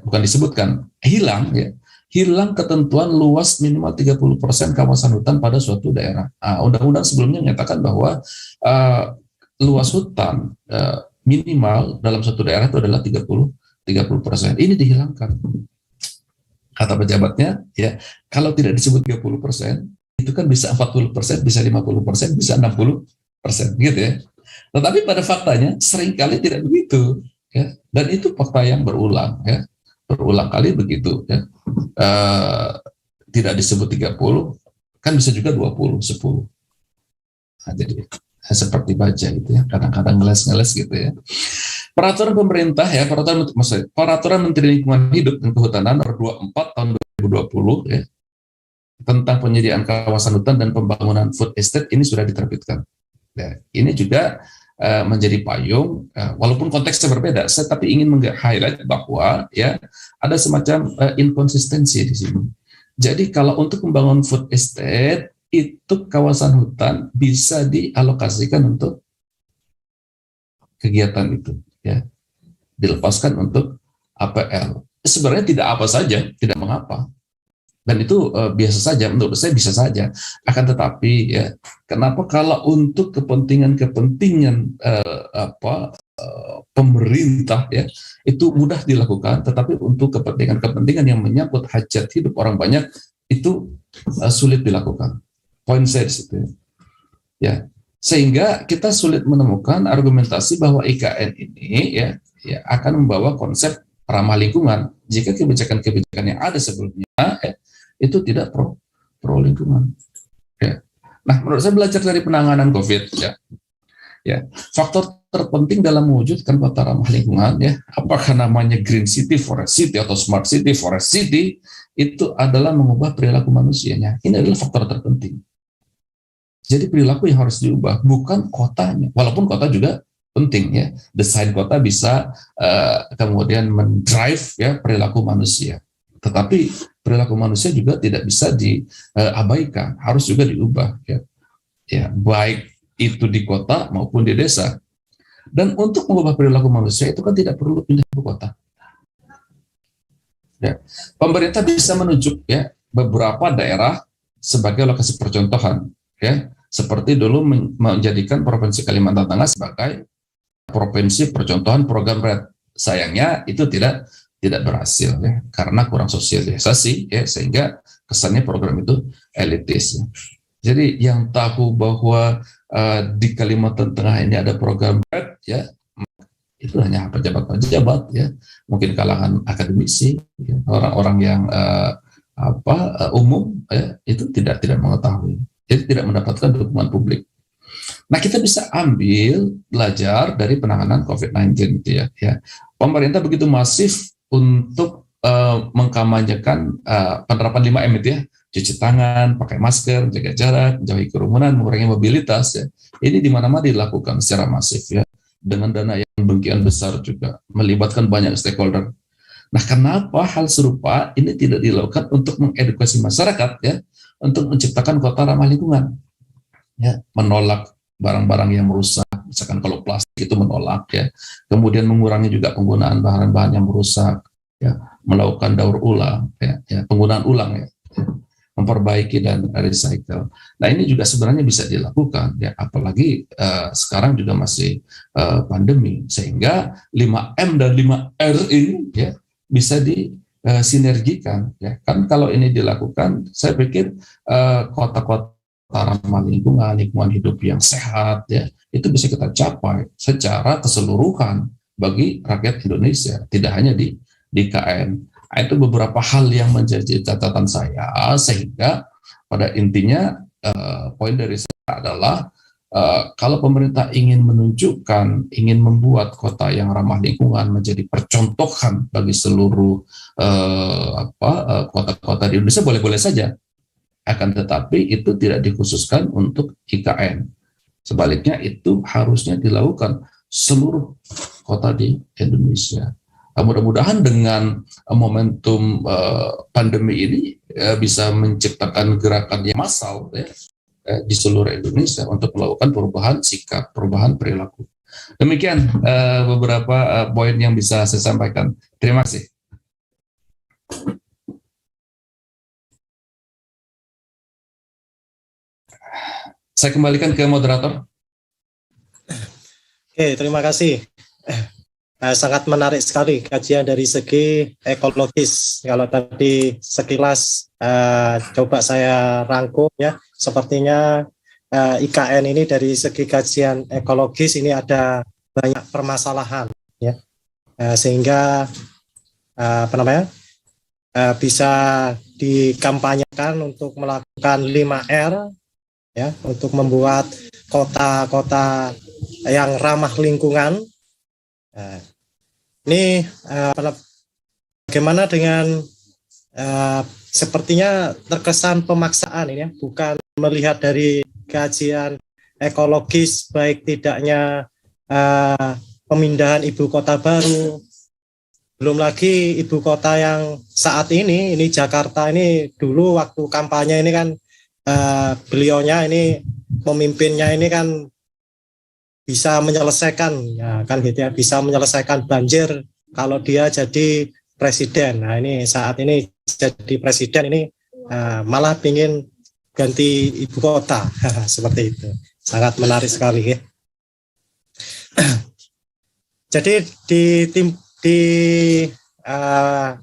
bukan disebutkan, hilang ketentuan luas minimal 30% kawasan hutan pada suatu daerah. Undang-undang sebelumnya menyatakan bahwa luas hutan minimal dalam suatu daerah itu adalah 30%. Ini dihilangkan. Kata pejabatnya, ya kalau tidak disebut 30%, itu kan bisa 40%, bisa 50%, bisa 60%, gitu ya. Tetapi pada faktanya seringkali tidak begitu, ya. Dan itu fakta yang berulang, ya, berulang kali begitu, ya. Tidak disebut 30, kan bisa juga 20, 10. Nah, jadi seperti baja gitu ya, kadang-kadang ngeles-ngeles gitu ya. Peraturan pemerintah ya, peraturan Menteri Lingkungan Hidup dan Kehutanan nomor 24 tahun 2020 ya, tentang penyediaan kawasan hutan dan pembangunan food estate ini sudah diterbitkan. Ya, ini juga menjadi payung, walaupun konteksnya berbeda, saya tapi ingin meng-highlight bahwa ya ada semacam inkonsistensi di sini. Jadi kalau untuk membangun food estate itu kawasan hutan bisa dialokasikan untuk kegiatan itu, ya, dilepaskan untuk APL. Sebenarnya tidak apa saja, tidak mengapa. Dan itu biasa saja, menurut saya bisa saja. Akan tetapi ya, kenapa kalau untuk kepentingan pemerintah ya itu mudah dilakukan, tetapi untuk kepentingan yang menyangkut hajat hidup orang banyak itu sulit dilakukan. Poin saya di situ. ya. Sehingga kita sulit menemukan argumentasi bahwa IKN ini ya akan membawa konsep ramah lingkungan jika kebijakan-kebijakan yang ada sebelumnya itu tidak pro lingkungan. Ya. Nah, menurut saya belajar dari penanganan COVID ya faktor terpenting dalam mewujudkan kota ramah lingkungan apakah namanya green city, forest city atau smart city, forest city, itu adalah mengubah perilaku manusianya. Ini adalah faktor terpenting. Jadi perilaku yang harus diubah, bukan kotanya. Walaupun kota juga penting ya. Desain kota bisa kemudian mendrive perilaku manusia. Tetapi perilaku manusia juga tidak bisa diabaikan, harus juga diubah ya. Baik itu di kota maupun di desa. Dan untuk mengubah perilaku manusia itu kan tidak perlu pindah ibu kota. Ya. Pemerintah bisa menunjuk beberapa daerah sebagai lokasi percontohan seperti dulu menjadikan Provinsi Kalimantan Tengah sebagai provinsi percontohan program RED. Sayangnya itu tidak berhasil karena kurang sosialisasi sehingga kesannya program itu elitis. Jadi yang tahu bahwa di Kalimantan Tengah ini ada program RED itu hanya pejabat-pejabat mungkin kalangan akademisi, orang-orang yang umum itu tidak mengetahui. Jadi tidak mendapatkan dukungan publik. Nah, kita bisa belajar dari penanganan COVID-19 gitu ya. Pemerintah begitu masif untuk mengkampanyekan penerapan 5M itu cuci tangan, pakai masker, jaga jarak, menjauhi kerumunan, mengurangi mobilitas Ini di mana-mana dilakukan secara masif dengan dana yang demikian besar juga, melibatkan banyak stakeholder. Nah, kenapa hal serupa ini tidak dilakukan untuk mengedukasi masyarakat untuk menciptakan kota ramah lingkungan, menolak barang-barang yang merusak, misalkan kalau plastik itu menolak kemudian mengurangi juga penggunaan bahan-bahan yang merusak, melakukan daur ulang, penggunaan ulang memperbaiki dan recycle. Nah, ini juga sebenarnya bisa dilakukan apalagi sekarang juga masih pandemi, sehingga 5M dan 5R ini bisa disinergikan kan. Kalau ini dilakukan, saya pikir kota-kota ramah lingkungan hidup yang sehat itu bisa kita capai secara keseluruhan bagi rakyat Indonesia, tidak hanya di IKN. Itu beberapa hal yang menjadi catatan saya, sehingga pada intinya poin dari saya adalah kalau pemerintah ingin membuat kota yang ramah lingkungan menjadi percontohan bagi seluruh kota-kota di Indonesia, boleh-boleh saja. Akan tetapi itu tidak dikhususkan untuk IKN. Sebaliknya itu harusnya dilakukan seluruh kota di Indonesia. Mudah-mudahan dengan momentum pandemi ini bisa menciptakan gerakan yang massal di seluruh Indonesia untuk melakukan perubahan sikap, perubahan perilaku. Demikian beberapa poin yang bisa saya sampaikan. Terima kasih. Saya kembalikan ke moderator.
Oke, terima kasih. Sangat menarik sekali kajian dari segi ekologis. Kalau tadi sekilas coba saya rangkum sepertinya IKN ini dari segi kajian ekologis ini ada banyak permasalahan sehingga bisa dikampanyekan untuk melakukan 5R untuk membuat kota-kota yang ramah lingkungan. Ini bagaimana dengan sepertinya terkesan pemaksaan ini bukan melihat dari kajian ekologis, baik tidaknya pemindahan ibu kota baru, belum lagi ibu kota yang saat ini Jakarta ini. Dulu waktu kampanye ini kan beliaunya ini, pemimpinnya ini kan bisa menyelesaikan bisa menyelesaikan banjir kalau dia jadi presiden. Nah, ini saat ini jadi presiden ini malah ingin ganti ibu kota seperti itu. Sangat menarik sekali Jadi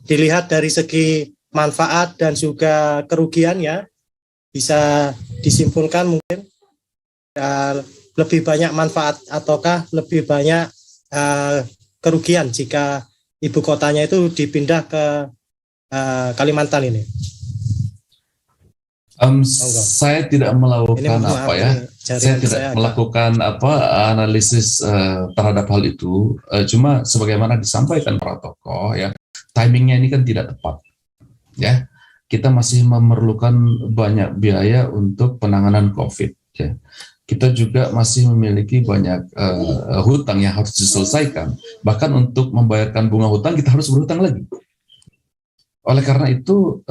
dilihat dari segi manfaat dan juga kerugiannya, bisa disimpulkan mungkin lebih banyak manfaat ataukah lebih banyak kerugian jika ibu kotanya itu dipindah ke Kalimantan ini?
Saya tidak melakukan saya tidak melakukan analisis terhadap hal itu. Cuma sebagaimana disampaikan para tokoh, ya, timingnya ini kan tidak tepat. Ya, kita masih memerlukan banyak biaya untuk penanganan COVID. Ya. Kita juga masih memiliki banyak hutang yang harus diselesaikan. Bahkan untuk membayarkan bunga hutang kita harus berhutang lagi. Oleh karena itu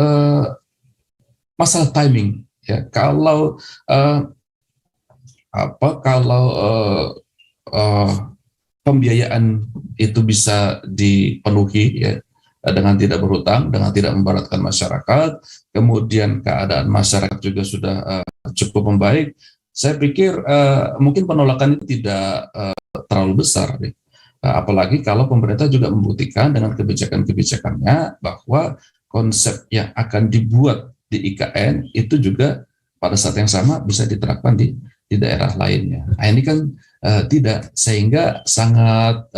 masalah timing, ya. Kalau pembiayaan itu bisa dipenuhi, ya, dengan tidak berhutang, dengan tidak memberatkan masyarakat, kemudian keadaan masyarakat juga sudah cukup membaik, saya pikir mungkin penolakan itu tidak terlalu besar, ya. Apalagi kalau pemerintah juga membuktikan dengan kebijakan-kebijakannya bahwa konsep yang akan dibuat di IKN itu juga pada saat yang sama bisa diterapkan di daerah lainnya. Nah, ini kan tidak, sehingga sangat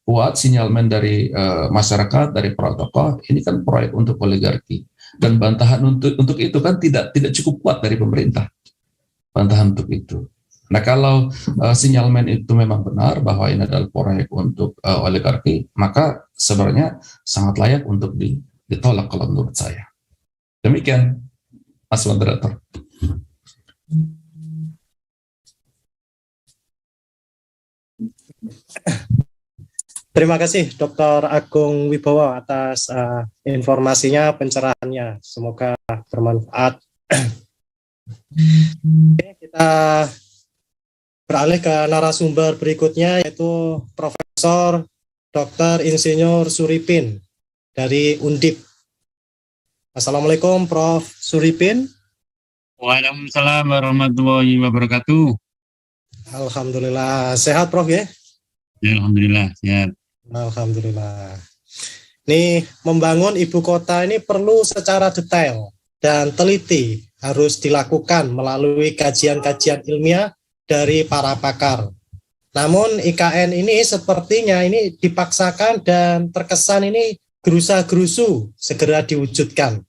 kuat sinyalmen dari masyarakat, dari para tokoh, ini kan proyek untuk oligarki, dan bantahan untuk itu kan tidak cukup kuat dari pemerintah, bantahan untuk itu. Nah, kalau sinyalmen itu memang benar bahwa ini adalah proyek untuk oligarki, maka sebenarnya sangat layak untuk ditolak kalau menurut saya. Demikian, Mas Moderator.
Terima kasih Dr. Agung Wibowo atas informasinya, pencerahannya. Semoga bermanfaat. Oke, kita beralih ke narasumber berikutnya, yaitu Profesor Dr. Insinyur Suripin dari Undip. Assalamualaikum Prof. Suripin.
Waalaikumsalam warahmatullahi wabarakatuh.
Alhamdulillah. Sehat Prof ya?
Ya, alhamdulillah sehat.
Alhamdulillah. Ini membangun ibu kota ini perlu secara detail dan teliti, harus dilakukan melalui kajian-kajian ilmiah dari para pakar. Namun IKN ini sepertinya ini dipaksakan dan terkesan ini gerusa-gerusu segera diwujudkan.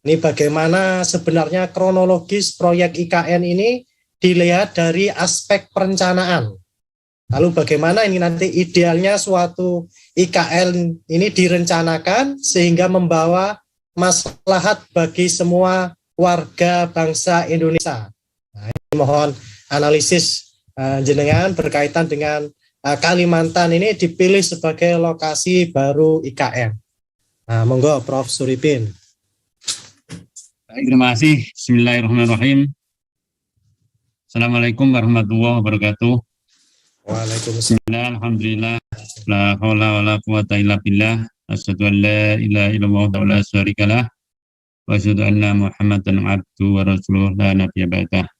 Ini bagaimana sebenarnya kronologis proyek IKN ini dilihat dari aspek perencanaan. Lalu bagaimana ini nanti idealnya suatu IKN ini direncanakan sehingga membawa maslahat bagi semua warga bangsa Indonesia. Nah, ini mohon analisis jenengan berkaitan dengan Kalimantan ini dipilih sebagai lokasi baru IKN. Nah, monggo Prof. Suripin.
Baik, terima kasih. Bismillahirrahmanirrahim. Assalamualaikum warahmatullahi wabarakatuh.
Waalaikumsalam.
Alhamdulillah. La haula wala quwata illa billah. Asyhadu an la ilaha illallah wa la syarikalah. Wa asyhadu anna Muhammadan abduhu wa rasuluhu la nabiyya ba'dah.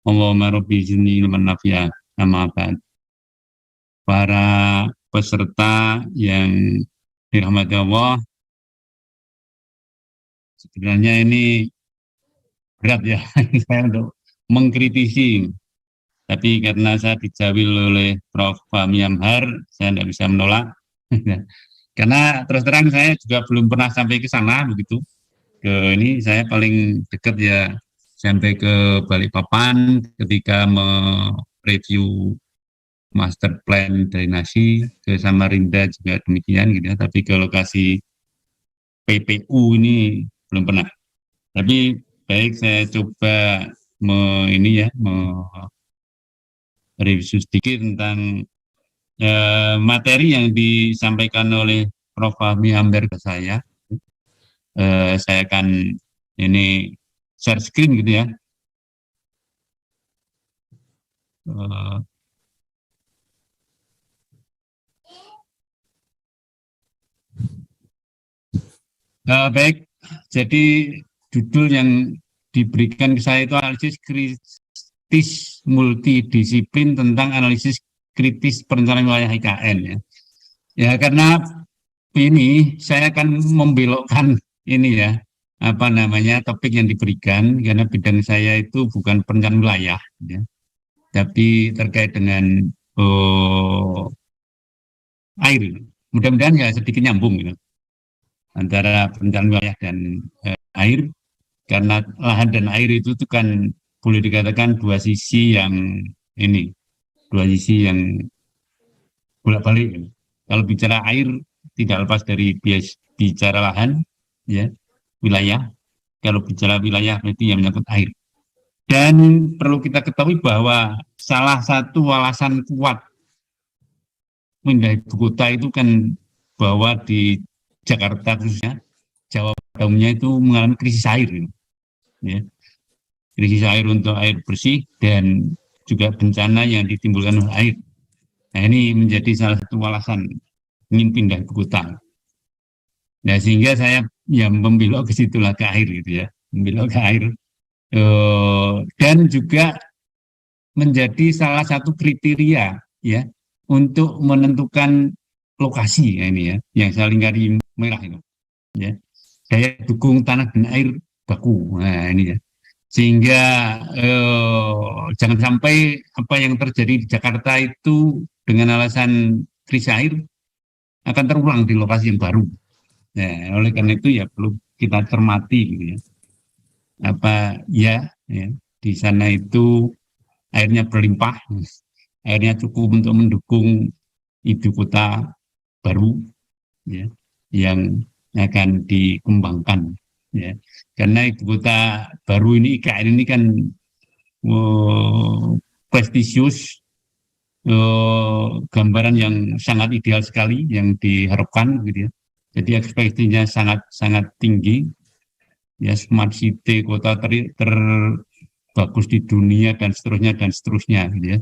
Allahumma rabbi zidni ilman nafi'a. Amma ba'd. Para peserta yang dirahmati Allah, sebenarnya ini berat ya saya untuk mengkritisi, tapi karena saya dijawil oleh Prof. Fahmi Amhar, saya tidak bisa menolak. Karena terus terang saya juga belum pernah sampai ke sana begitu. Ini saya paling dekat ya sampai ke Balikpapan ketika mereview master plan drainasi, ke Samarinda juga demikian gitu ya, tapi ke lokasi PPU ini belum pernah. Tapi baik, saya coba review sedikit tentang materi yang disampaikan oleh Prof. Fahmi Amhar ke saya. Saya akan ini share screen gitu ya. Baik, jadi judul yang diberikan ke saya itu analisis kritis multidisiplin tentang analisis kritis perencanaan wilayah IKN ya. Ya, karena ini saya akan membelokkan ini ya, apa namanya topik yang diberikan, karena bidang saya itu bukan perencanaan wilayah, ya, tapi terkait dengan air. Mudah-mudahan ya sedikit nyambung gitu, antara perencanaan wilayah dan air, karena lahan dan air itu tuh kan boleh dikatakan dua sisi yang bolak-balik. Gitu. Kalau bicara air tidak lepas dari bicara lahan, ya, wilayah. Kalau bicara wilayah berarti yang menyangkut air. Dan perlu kita ketahui bahwa salah satu alasan kuat pindah ibu kota itu kan bahwa di Jakarta khususnya, Jawa pada umumnya itu mengalami krisis air, ya. Krisis air untuk air bersih dan juga bencana yang ditimbulkan oleh air. Nah, ini menjadi salah satu alasan ingin pindah ibu kota. Nah, sehingga saya ya membelok ke situlah, ke air gitu ya, membelok ke air. Dan juga menjadi salah satu kriteria ya untuk menentukan lokasi ya, ini ya, yang saya lingkari merah itu ya, daya dukung tanah dan air baku. Nah, ini ya, sehingga jangan sampai apa yang terjadi di Jakarta itu dengan alasan krisis air akan terulang di lokasi yang baru. Nah, oleh karena itu ya perlu kita cermati gitu ya, apa ya di sana itu airnya berlimpah, airnya cukup untuk mendukung ibu kota baru ya, yang akan dikembangkan ya, karena ibu kota baru ini IKN ini kan prestisius, gambaran yang sangat ideal sekali yang diharapkan gitu ya. Jadi ekspektasinya sangat tinggi ya, smart city, kota terbagus di dunia dan seterusnya gitu ya.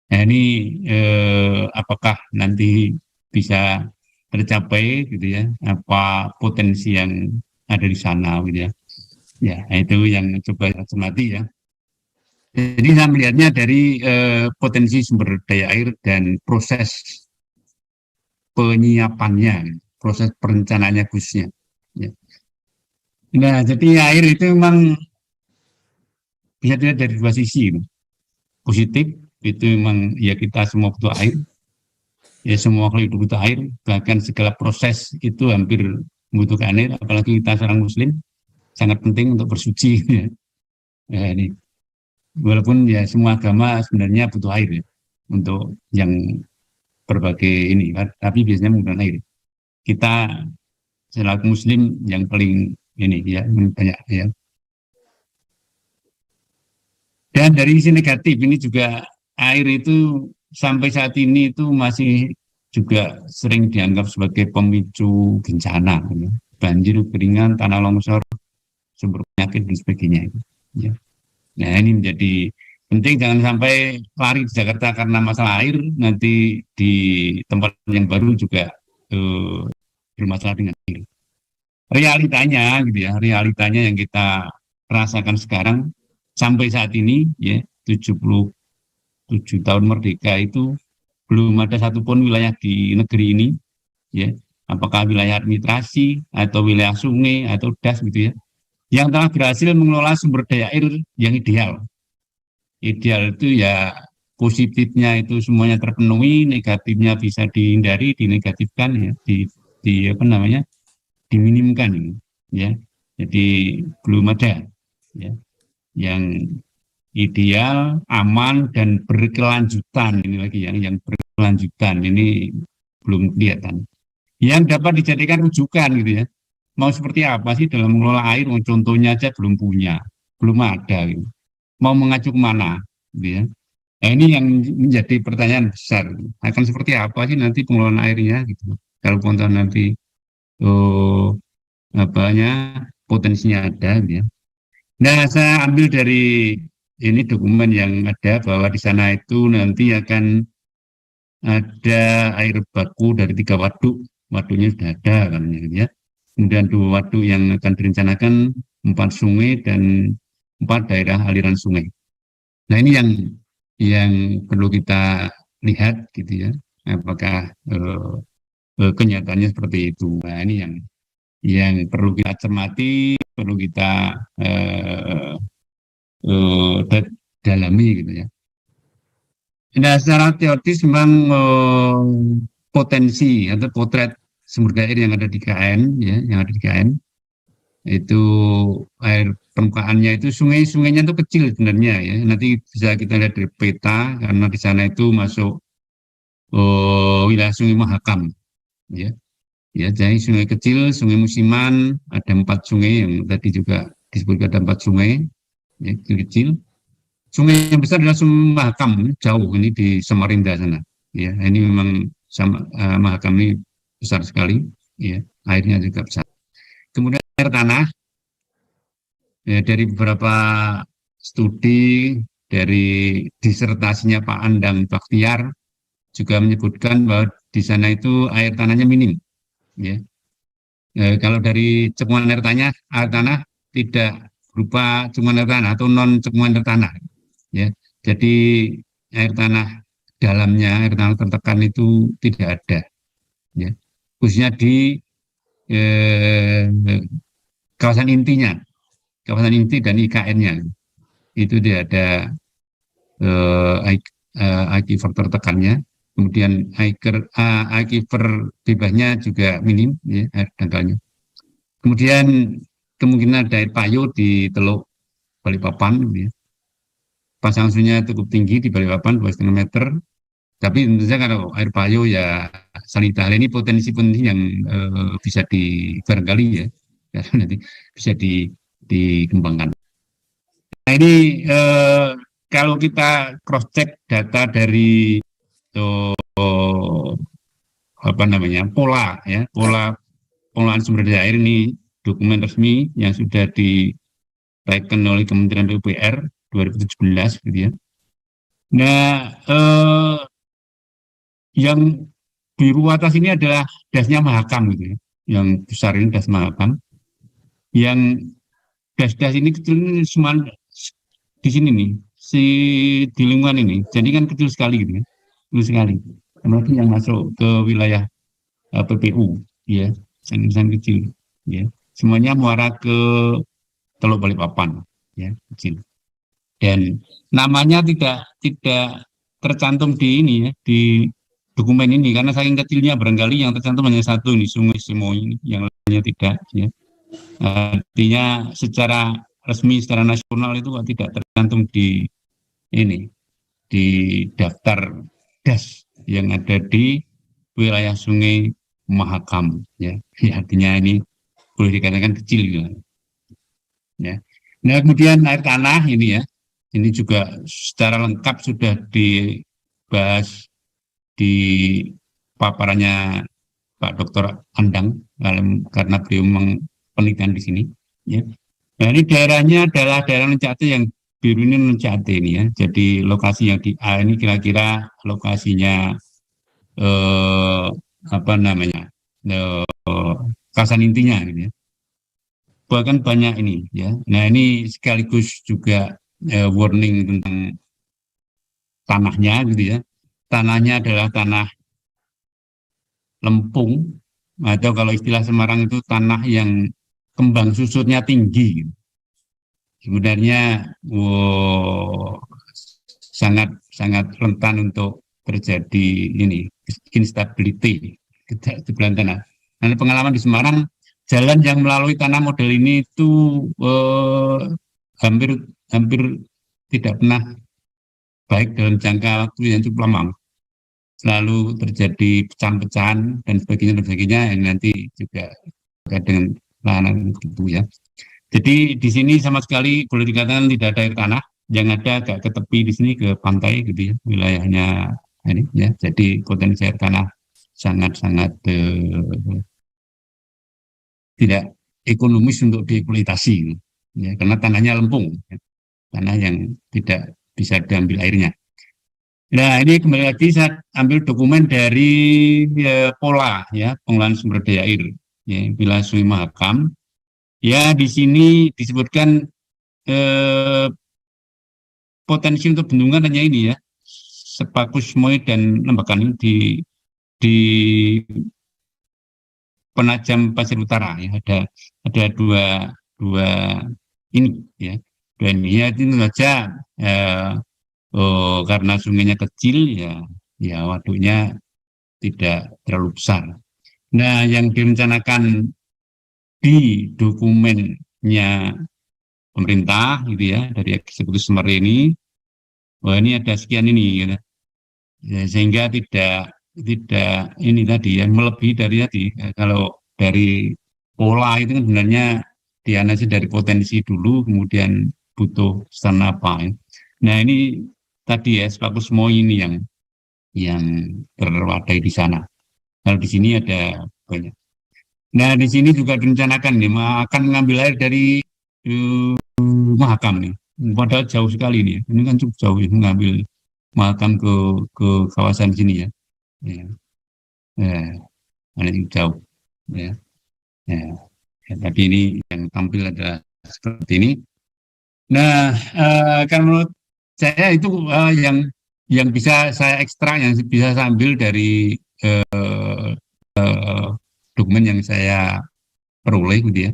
Nah, ini apakah nanti bisa tercapai gitu ya, apa potensi yang ada di sana gitu ya. Ya, itu yang coba kita cermati ya. Jadi saya melihatnya dari potensi sumber daya air dan proses penyiapannya, proses perencanaannya khususnya. Ya. Nah, jadi air itu memang bisa dilihat dari dua sisi. Positif itu memang ya kita semua butuh air, ya semua makhluk hidup butuh air, bahkan segala proses itu hampir membutuhkan air, apalagi kita seorang muslim sangat penting untuk bersuci. Ya. Ya, ini walaupun ya semua agama sebenarnya butuh air ya, untuk yang berbagai ini, tapi biasanya menggunakan air. Kita selaku muslim yang paling ini ya banyak ya. Dan dari sisi negatif ini juga air itu sampai saat ini itu masih juga sering dianggap sebagai pemicu bencana, ya. Banjir, keringan, tanah longsor, sumber penyakit dan sebagainya. Ya. Nah, ini menjadi penting, jangan sampai lari di Jakarta karena masalah air, nanti di tempat yang baru juga bermasalah dengan air. Realitanya gitu ya, realitanya yang kita rasakan sekarang sampai saat ini ya, 77 tahun merdeka itu belum ada satupun wilayah di negeri ini ya, apakah wilayah administrasi atau wilayah sungai atau das gitu ya, yang telah berhasil mengelola sumber daya air yang ideal. Ideal itu ya positifnya itu semuanya terpenuhi, negatifnya bisa dihindari, dinegatifkan ya, diminimkan ya. Jadi belum ada ya yang ideal, aman dan berkelanjutan. Ini lagi yang berkelanjutan ini belum kelihatan. Yang dapat dijadikan rujukan gitu ya. Mau seperti apa sih dalam mengelola air? Contohnya aja belum punya, belum ada. Gitu. Mau mengacu kemana? Gitu ya. Nah, ini yang menjadi pertanyaan besar. Akan seperti apa sih nanti pengelolaan airnya? Gitu. Kalau contoh nanti potensinya ada. Gitu ya. Nah, saya ambil dari ini dokumen yang ada bahwa di sana itu nanti akan ada air baku dari 3 waduk. Waduknya sudah ada katanya gitu ya. Kemudian 2 waduk yang akan direncanakan, 4 sungai dan 4 daerah aliran sungai. Nah, ini yang perlu kita lihat gitu ya. Apakah kenyataannya seperti itu. Nah, ini yang perlu kita cermati. perlu kita dalami gitu ya. Nah, secara teoritis memang potensi atau potret sumber daya air yang ada di KN ya, yang ada di KN itu air permukaannya itu sungainya itu kecil sebenarnya ya. Nanti bisa kita lihat dari peta karena di sana itu masuk wilayah Sungai Mahakam ya. Ya, jadi sungai kecil, sungai musiman, ada 4 sungai yang tadi juga disebutkan ada 4 sungai ya, kecil. Sungai yang besar adalah Sungai Mahakam, jauh ini di Samarinda sana. Ya, ini memang Mahakam ini besar sekali, ya, airnya juga besar. Kemudian air tanah, ya, dari beberapa studi dari disertasinya Pak Andang Baktiar juga menyebutkan bahwa di sana itu air tanahnya minim. Ya. Kalau dari cekungan air tanah tidak berupa cekungan air tanah atau non cekungan air tanah. Ya, jadi air tanah dalamnya, air tanah tertekan itu tidak ada. Ya, khususnya di kawasan intinya, kawasan inti dan IKN-nya itu tidak ada aquifer tertekannya. Kemudian aquifer bebasnya juga minim, ya, air dangkalnya. Kemudian kemungkinan ada air payo di Teluk Balikpapan, ya. Pasang surutnya cukup tinggi di Balikpapan 2,5 meter. Tapi tentu saja kalau air payo ya sanita. Ini potensi yang bisa barangkali ya, nanti bisa dikembangkan. Nah ini kalau kita cross check data dari pola pengelolaan sumber daya air, ini dokumen resmi yang sudah diteken oleh Kementerian PUPR 2017 gitu ya. Nah, yang biru atas ini adalah dasnya Mahakam gitu ya. Yang besar ini das Mahakam. Yang das-das ini kecil ini cuma di sini nih, di lingkungan ini. Jadi kan kecil sekali gitu ya. Kecil sekali. Kemudian yang masuk ke wilayah PPU ya, sangat kecil ya. Semuanya muara ke Teluk Balikpapan ya, kecil. Dan namanya tidak tercantum di ini ya, di dokumen ini karena saking kecilnya barangkali yang tercantum hanya satu nih, Sungai Simo ini, yang lainnya tidak ya. Artinya secara resmi secara nasional itu tidak tercantum di ini, di daftar das yang ada di wilayah Sungai Mahakam ya. Artinya ini boleh dikatakan kecil gitu. Ya. Nah, kemudian air tanah ini ya, ini juga secara lengkap sudah dibahas di paparannya Pak Dr. Andang karena beliau memang penelitian di sini. Ya. Nah, ini daerahnya adalah daerah Lencate, yang biru ini Lencate ini ya. Jadi lokasi yang di A ini kira-kira lokasinya kawasan intinya gitu ya. Bahkan banyak ini ya. Nah, ini sekaligus juga warning tentang tanahnya gitu ya. Tanahnya adalah tanah lempung, atau kalau istilah Semarang itu tanah yang kembang susutnya tinggi. Sebenarnya sangat rentan untuk terjadi ini instability di belahan tanah. Nah, pengalaman di Semarang, jalan yang melalui tanah model ini itu hampir tidak pernah baik dalam jangka waktu yang cukup lama. Selalu terjadi pecahan-pecahan dan sebagainya yang nanti juga dengan lahanan itu ya. Jadi di sini sama sekali boleh dikatakan tidak ada air tanah, yang ada agak ke tepi di sini ke pantai gitu ya, wilayahnya ini ya. Jadi potensi air tanah sangat-sangat tidak ekonomis untuk dieksploitasi ya, karena tanahnya lempung ya. Tanah yang tidak bisa diambil airnya. Nah, ini kembali lagi saya ambil dokumen dari pola ya, pengelolaan sumber daya air ya, wilayah Sungai Mahakam. Ya, di sini disebutkan potensi untuk bendungan hanya ini ya, Sepakus Moy dan Lembakan ini di Penajam Pasir Utara ya, ada 2 ini ya. Dua ini ya, itu saja karena sungainya kecil ya waduknya tidak terlalu besar. Nah, yang direncanakan di dokumennya pemerintah gitu ya, dari eksekutif Semeru ini, wah ini ada sekian ini gitu. Ya, sehingga tidak ini tadi ya, melebihi dari tadi. Kalau dari pola itu kan sebenarnya dianalisis dari potensi dulu, kemudian butuh sarana apa ya. Nah, ini tadi ya, Sepakus semua ini yang terwadai di sana. Kalau di sini ada banyak. Nah, di sini juga direncanakan nih akan mengambil air dari Mahakam nih. Padahal jauh sekali nih. Ini kan cukup jauh ya, mengambil Mahakam ke kawasan sini ya. Ada yang jauh ya. Tapi ini yang tampil adalah seperti ini. Nah, kan menurut saya itu yang bisa saya ekstrak, yang bisa saya ambil dari dokumen yang saya peroleh gitu ya.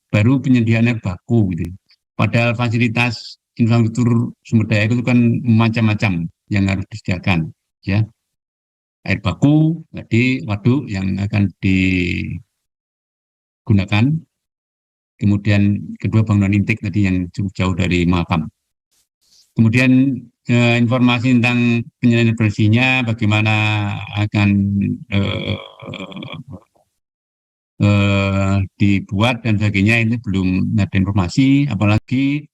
Baru penyediaan air baku gitu. Padahal fasilitas infrastruktur sumber daya itu kan macam-macam yang harus disediakan ya. Air baku tadi waduk yang akan digunakan. Kemudian kedua bangunan intik tadi yang cukup jauh dari Mahakam. Kemudian informasi tentang penyediaan bersihnya, bagaimana akan dibuat dan sebagainya, ini belum ada informasi, apalagi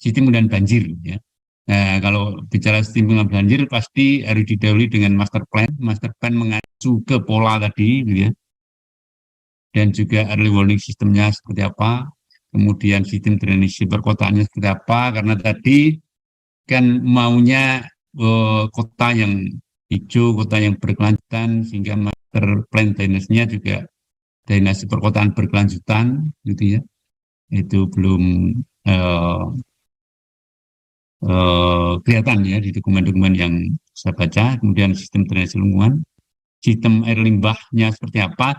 sistem pengendalian banjir ya. Nah, kalau bicara sistem pengendalian banjir pasti harus didahului dengan master plan mengacu ke pola tadi gitu ya. Dan juga early warning sistemnya seperti apa, kemudian sistem drainase perkotaannya seperti apa, karena tadi kan maunya kota yang hijau, kota yang berkelanjutan, sehingga master plan drainase-nya juga drainase perkotaan berkelanjutan gitu ya. Itu belum kelihatan ya di dokumen-dokumen yang saya baca. Kemudian sistem drainase lingkungan, sistem air limbahnya seperti apa.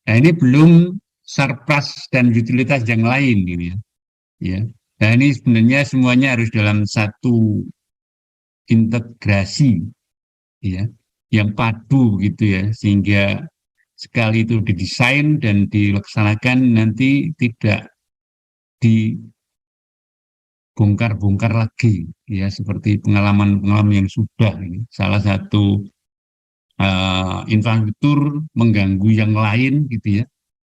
Nah, ini belum surplus dan utilitas yang lain gitu ya. Ya. Nah, ini sebenarnya semuanya harus dalam satu integrasi ya, yang padu gitu ya, sehingga sekali itu didesain dan dilaksanakan nanti tidak dibongkar-bongkar lagi ya, seperti pengalaman-pengalaman yang sudah ini. Salah satu infrastruktur mengganggu yang lain gitu ya.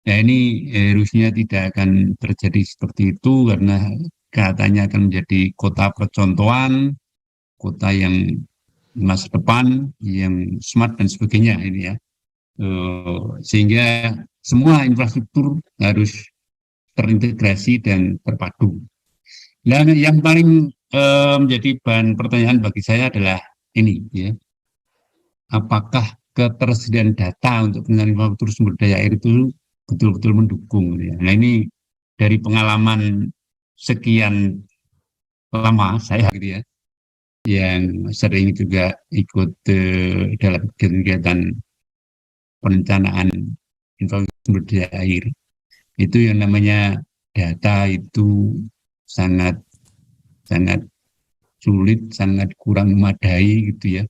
Nah, ini harusnya tidak akan terjadi seperti itu, karena katanya akan menjadi kota percontohan, kota yang masa depan, yang smart dan sebagainya ini ya. Sehingga semua infrastruktur harus terintegrasi dan terpadu. Dan yang paling menjadi bahan pertanyaan bagi saya adalah ini ya. Apakah ketersediaan data untuk pengenalan infrastruktur sumber daya air itu betul-betul mendukung ya. Nah, ini dari pengalaman sekian lama saya gitu ya, yang sering juga ikut dalam kegiatan perencanaan infrastruktur sumber daya air, itu yang namanya data itu sangat sulit, sangat kurang memadai gitu ya.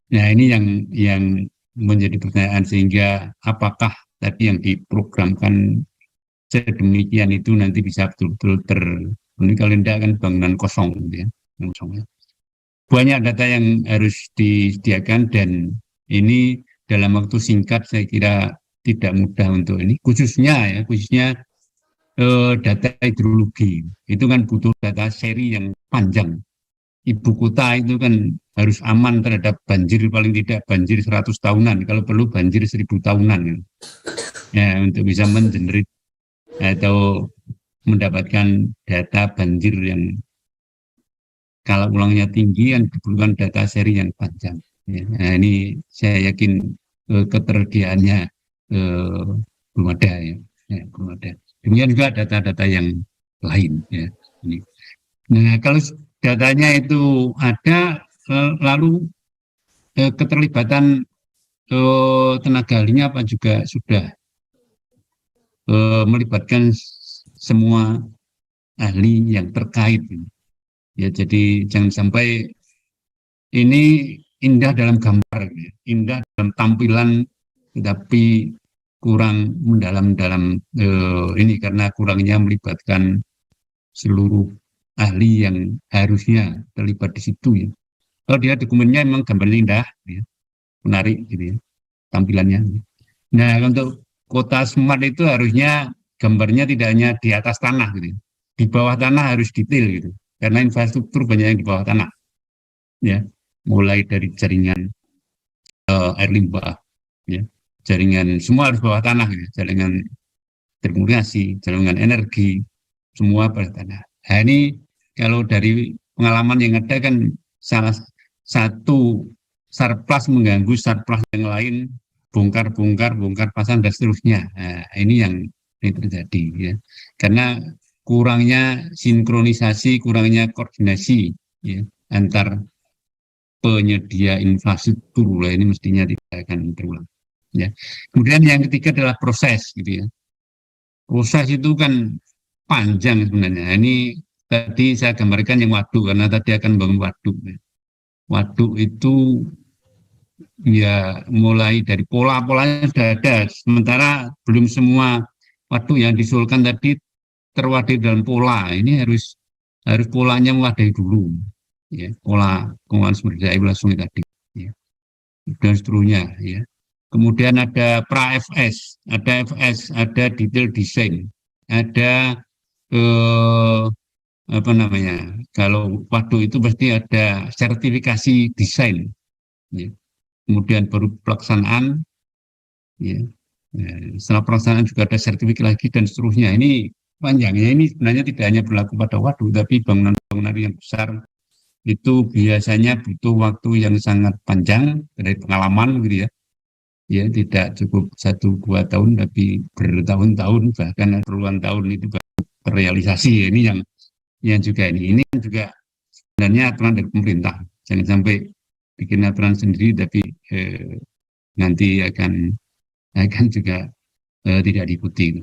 Nah, ini yang menjadi pertanyaan, sehingga apakah tadi yang diprogramkan sedemikian itu nanti bisa betul-betul terpenuhi. Kalau tidak kan bangunan kosong gitu ya. Banyak data yang harus disediakan, dan ini dalam waktu singkat saya kira tidak mudah untuk ini, khususnya data hidrologi. Itu kan butuh data seri yang panjang. Ibu kota itu kan harus aman terhadap banjir, paling tidak banjir 100 tahunan, kalau perlu banjir 1000 tahunan ya, untuk bisa mengenerate atau mendapatkan data banjir yang skala ulangnya tinggi, yang diperlukan data seri yang panjang ya. Nah, ini saya yakin ketersediaannya belum ada ya, belum ada. Demikian juga data-data yang lain ya. Ini. Nah, kalau datanya itu ada, lalu keterlibatan tenaga ahlinya apa juga sudah melibatkan semua ahli yang terkait. Ya, jadi jangan sampai ini indah dalam gambar, indah dalam tampilan, tetapi kurang mendalam dalam ini karena kurangnya melibatkan seluruh ahli yang harusnya terlibat di situ ya. Kalau dia dokumennya memang gambarnya indah, ya, menarik gitu ya, tampilannya. Nah, untuk kota smart itu harusnya gambarnya tidak hanya di atas tanah gitu, di bawah tanah harus detail gitu, karena infrastruktur banyak yang di bawah tanah, ya, mulai dari jaringan air limbah, ya, jaringan semua harus bawah tanah, gitu, jaringan telekomunikasi, jaringan energi, semua bawah tanah. Nah, ini kalau dari pengalaman yang ada kan salah satu surplus mengganggu surplus yang lain, bongkar pasang dan seterusnya. Nah, ini yang terjadi ya, karena kurangnya sinkronisasi, kurangnya koordinasi ya, antar penyedia infrastruktur. Ini mestinya tidak akan terulang ya. Kemudian yang ketiga adalah proses gitu ya. Proses itu kan panjang sebenarnya. Ini tadi saya gambarkan yang waduk, karena tadi akan bangun waduk ya. Waduk itu ya mulai dari pola-polanya sudah ada, sementara belum semua waduk yang diusulkan tadi terwadai dalam pola. Ini harus polanya mewadai dulu ya, pola pengelolaan sumber daya wilayah sungai tadi ya, dan seterusnya ya. Kemudian ada pra-FS, ada FS, ada detail desain, ada apa namanya, kalau waduk itu pasti ada sertifikasi desain ya. Kemudian baru pelaksanaan ya. Setelah pelaksanaan juga ada sertifikat lagi dan seterusnya. Ini panjangnya, ini sebenarnya tidak hanya berlaku pada waduk, tapi bangunan-bangunan yang besar itu biasanya butuh waktu yang sangat panjang dari pengalaman gitu ya. Ya, tidak cukup 1-2 tahun, tapi bertahun-tahun, bahkan puluhan tahun itu baru terrealisasi. Ini yang juga ini juga sebenarnya aturan dari pemerintah. Jangan sampai bikin aturan sendiri tapi nanti akan juga tidak diikuti.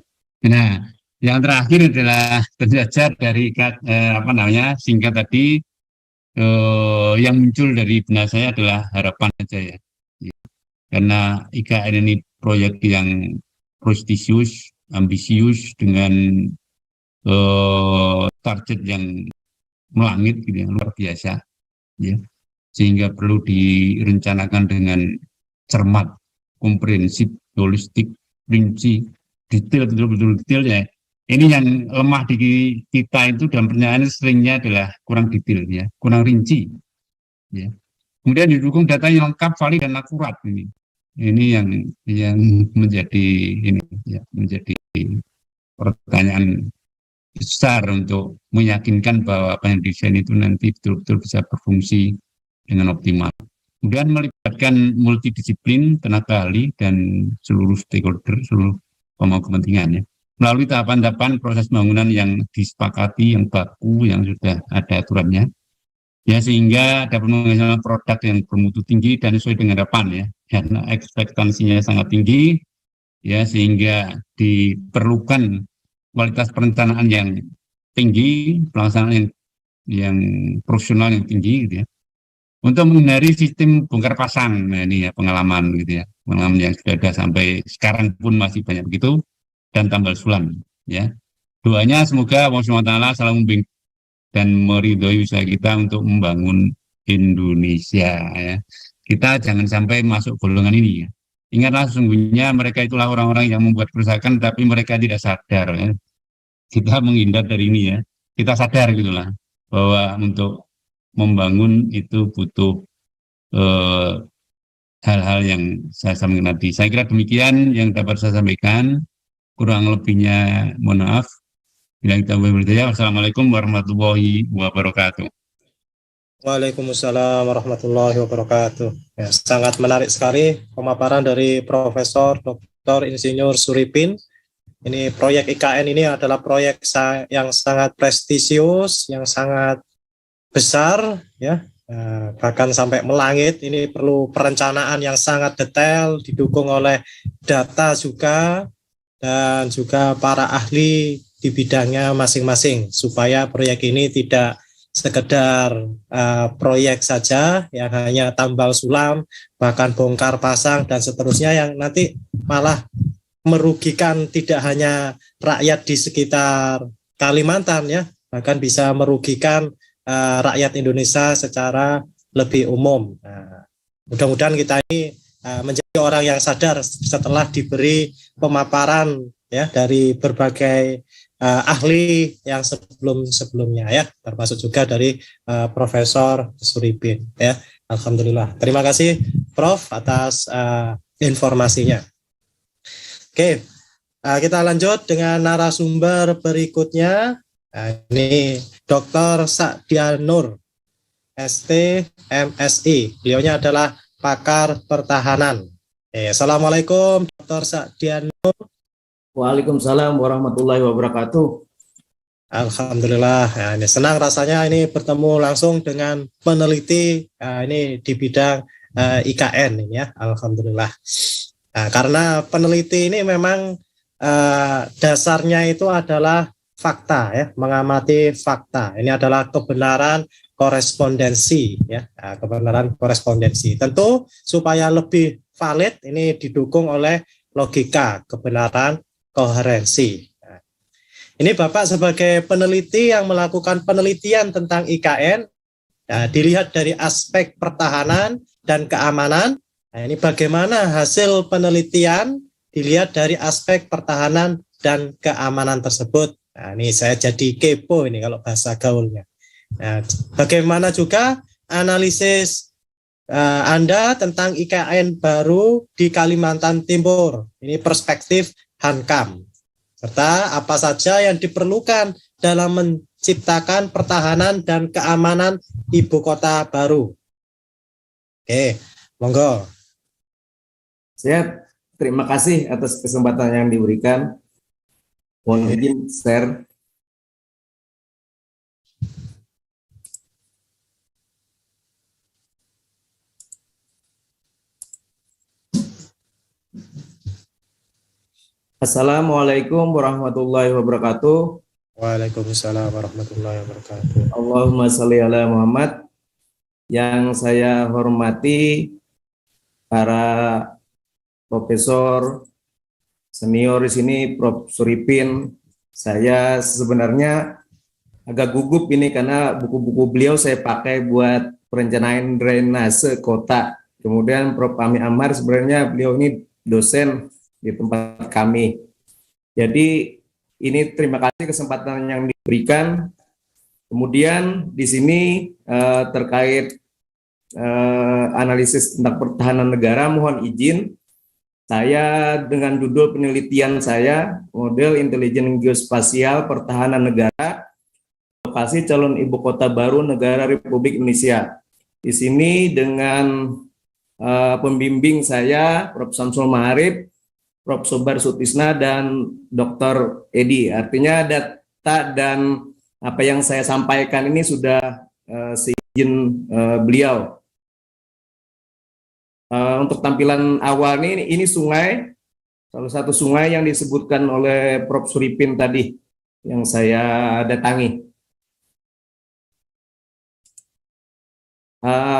Nah, yang terakhir adalah tentu saja dari singkat tadi yang muncul dari benak saya adalah harapan saja ya. Karena IKN ini proyek yang prestisius, ambisius dengan target yang melangit gitu, yang luar biasa ya. Sehingga perlu direncanakan dengan cermat, komprehensif, holistik, rinci, detail, betul-betul detail ya. Ini yang lemah di kita itu dalam pertanyaan seringnya adalah kurang detail ya, kurang rinci ya. Kemudian didukung data yang lengkap, valid dan akurat ini. Ini yang menjadi menjadi pertanyaan besar untuk meyakinkan bahwa apa yang desain itu nanti betul-betul bisa berfungsi dengan optimal. Kemudian melibatkan multidisiplin, tenaga ahli dan seluruh stakeholder, seluruh pemangku kepentingan ya. Melalui tahapan-tahapan proses bangunan yang disepakati, yang baku, yang sudah ada aturannya. Ya, sehingga dapat menghasilkan produk yang bermutu tinggi dan sesuai dengan harapan ya, karena ekspektasinya sangat tinggi ya, sehingga diperlukan kualitas perencanaan yang tinggi, pelaksanaan yang profesional yang tinggi gitu ya, untuk menghindari sistem bongkar pasang. Nah, ini ya pengalaman gitu ya, pengalaman yang sudah ada sampai sekarang pun masih banyak begitu, dan tambal sulam ya. Doanya semoga Allah SWT selalu membimbing dan meridhoi usaha kita untuk membangun Indonesia ya. Kita jangan sampai masuk golongan ini ya. Ingatlah, sesungguhnya mereka itulah orang-orang yang membuat kerusakan tapi mereka tidak sadar ya. Kita menghindar dari ini ya. Kita sadar gitulah bahwa untuk membangun itu butuh hal-hal yang saya sampaikan tadi. Saya kira demikian yang dapat saya sampaikan. Kurang lebihnya mohon maaf. Wassalamualaikum warahmatullahi wabarakatuh.
Waalaikumsalam warahmatullahi wabarakatuh. Ya, sangat menarik sekali pemaparan dari Profesor Dr. Insinyur Suripin. Ini proyek IKN ini adalah proyek yang sangat prestisius, yang sangat besar ya, bahkan sampai melangit. Ini perlu perencanaan yang sangat detail, didukung oleh data juga, dan juga para ahli di bidangnya masing-masing supaya proyek ini tidak sekedar proyek saja yang hanya tambal sulam, bahkan bongkar pasang dan seterusnya yang nanti malah merugikan tidak hanya rakyat di sekitar Kalimantan ya, bahkan bisa merugikan rakyat Indonesia secara lebih umum. Mudah-mudahan kita ini menjadi orang yang sadar setelah diberi pemaparan ya dari berbagai ahli yang sebelumnya ya, termasuk juga dari Profesor Suripin ya. Alhamdulillah. Terima kasih Prof atas informasinya. Oke, kita lanjut dengan narasumber berikutnya. Ini Dr. Sa'dianur, ST, MSI. Beliaunya adalah pakar pertahanan. Assalamualaikum Dr. Sa'dianur.
Waalaikumsalam warahmatullahi wabarakatuh.
Alhamdulillah, ya, ini senang rasanya ini bertemu langsung dengan peneliti ini di bidang IKN ini ya. Alhamdulillah. Karena peneliti ini memang dasarnya itu adalah fakta ya, mengamati fakta. Ini adalah kebenaran korespondensi ya, kebenaran korespondensi. Tentu supaya lebih valid ini didukung oleh logika, kebenaran, koherensi. Ini Bapak sebagai peneliti yang melakukan penelitian tentang IKN, dilihat dari aspek pertahanan dan keamanan. Nah, ini bagaimana hasil penelitian dilihat dari aspek pertahanan dan keamanan tersebut. Nah, ini saya jadi kepo ini kalau bahasa gaulnya. Nah, bagaimana juga analisis Anda tentang IKN baru di Kalimantan Timur. Ini perspektif Hankam. Serta apa saja yang diperlukan dalam menciptakan pertahanan dan keamanan ibu kota baru. Oke, monggo.
Siap, terima kasih atas kesempatan yang diberikan. Mohon izin share. Assalamualaikum warahmatullahi wabarakatuh.
Waalaikumsalam warahmatullahi wabarakatuh.
Allahumma sholli ala Muhammad. Yang saya hormati para profesor senior di sini, Prof. Suripin. Saya sebenarnya agak gugup ini karena buku-buku beliau saya pakai buat perencanaan drainase kota. Kemudian Prof. Fahmi Amar sebenarnya beliau ini dosen di tempat kami. Jadi ini terima kasih kesempatan yang diberikan. Kemudian di sini terkait analisis tentang pertahanan negara, mohon izin saya dengan judul penelitian saya model intelijen geospasial pertahanan negara lokasi calon ibu kota baru negara Republik Indonesia. Di sini dengan pembimbing saya Prof. Samsul Maharib, Prof. Sobar Sutisna, dan Dr. Edi. Artinya data dan apa yang saya sampaikan ini sudah seizin beliau. Untuk tampilan awal ini sungai, salah satu sungai yang disebutkan oleh Prof. Suripin tadi yang saya datangi.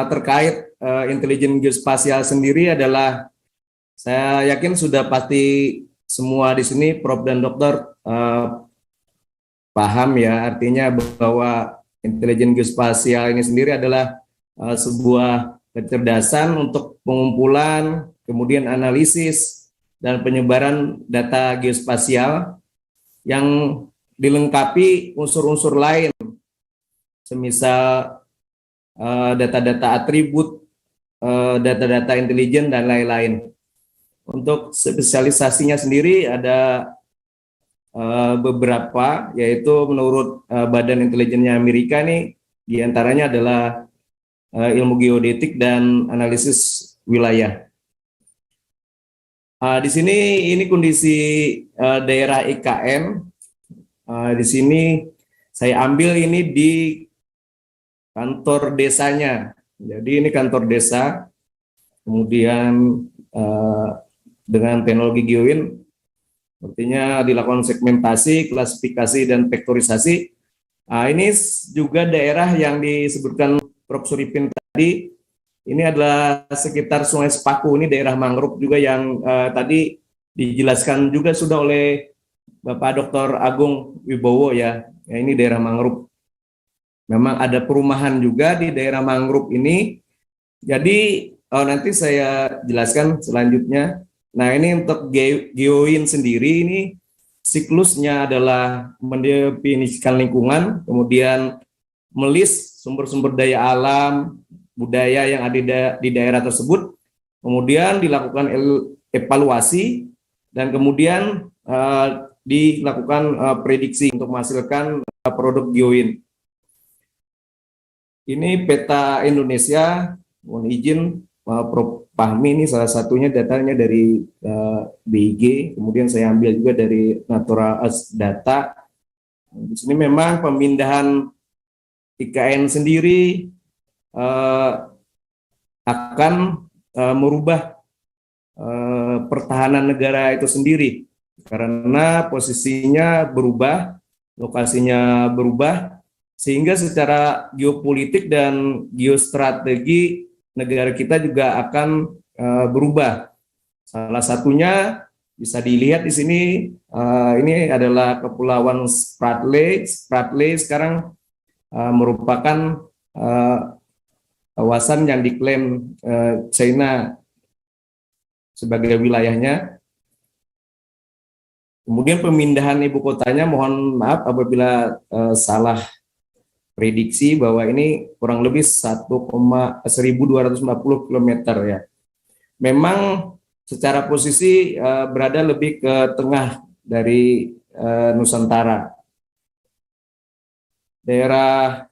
Terkait intelijen geospasial sendiri adalah saya yakin sudah pasti semua di sini Prof dan Dokter paham ya, artinya bahwa intelijen geospasial ini sendiri adalah sebuah kecerdasan untuk pengumpulan, kemudian analisis dan penyebaran data geospasial yang dilengkapi unsur-unsur lain, semisal data-data atribut, data-data intelijen dan lain-lain. Untuk spesialisasinya sendiri ada beberapa, yaitu menurut Badan Intelijennya Amerika nih, diantaranya adalah ilmu geodetik dan analisis wilayah. Di sini ini kondisi daerah IKN. Di sini saya ambil ini di kantor desanya. Jadi ini kantor desa. Kemudian dengan teknologi GeoWin Artinya dilakukan segmentasi, klasifikasi, dan vektorisasi. Nah, ini juga daerah yang disebutkan Prof. Suripin tadi, ini adalah sekitar Sungai Sepaku, ini daerah mangrove juga yang tadi dijelaskan juga sudah oleh Bapak Dr. Agung Wibowo ya. Ya, ini daerah mangrove. Memang ada perumahan juga di daerah mangrove ini. Jadi nanti saya jelaskan selanjutnya. Nah, ini untuk geoin sendiri, ini siklusnya adalah mendefinisikan lingkungan, kemudian melis sumber-sumber daya alam, budaya yang ada di daerah tersebut, kemudian dilakukan evaluasi, dan kemudian dilakukan prediksi untuk menghasilkan produk geoin. Ini peta Indonesia, mohon izin Prof. Fahmi, ini salah satunya datanya dari BIG, kemudian saya ambil juga dari Natural Earth Data. Di sini memang pemindahan IKN sendiri akan merubah pertahanan negara itu sendiri, karena posisinya berubah, lokasinya berubah, sehingga secara geopolitik dan geostrategi negara kita juga akan berubah. Salah satunya bisa dilihat di sini, ini adalah Kepulauan Spratly. Spratly sekarang merupakan kawasan yang diklaim China sebagai wilayahnya. Kemudian pemindahan ibu kotanya, mohon maaf apabila salah prediksi, bahwa ini kurang lebih 1,1240 km ya. Memang secara posisi berada lebih ke tengah dari Nusantara. Daerah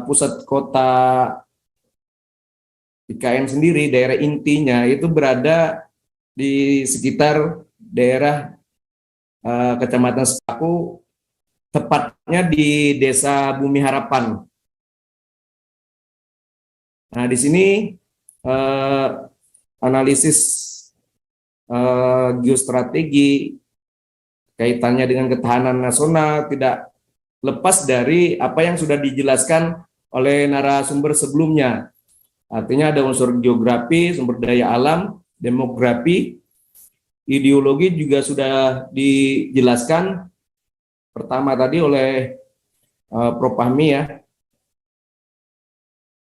pusat kota IKN sendiri, daerah intinya itu berada di sekitar daerah Kecamatan Sepaku, tepatnya di Desa Bumi Harapan. Nah, di sini analisis geostrategi kaitannya dengan ketahanan nasional tidak lepas dari apa yang sudah dijelaskan oleh narasumber sebelumnya. Artinya ada unsur geografi, sumber daya alam, demografi, ideologi juga sudah dijelaskan pertama tadi oleh Prof. Fahmi ya.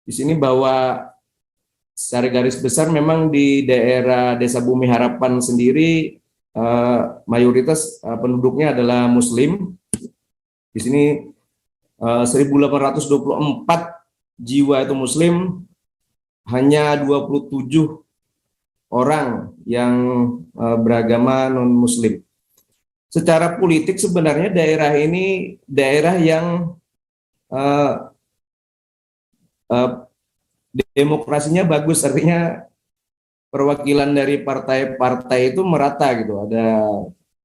Di sini bahwa secara garis besar memang di daerah Desa Bumi Harapan sendiri mayoritas penduduknya adalah Muslim. Di sini 1.824 jiwa itu Muslim, hanya 27 orang yang beragama non-Muslim. Secara politik sebenarnya daerah ini daerah yang demokrasinya bagus, artinya perwakilan dari partai-partai itu merata gitu. Ada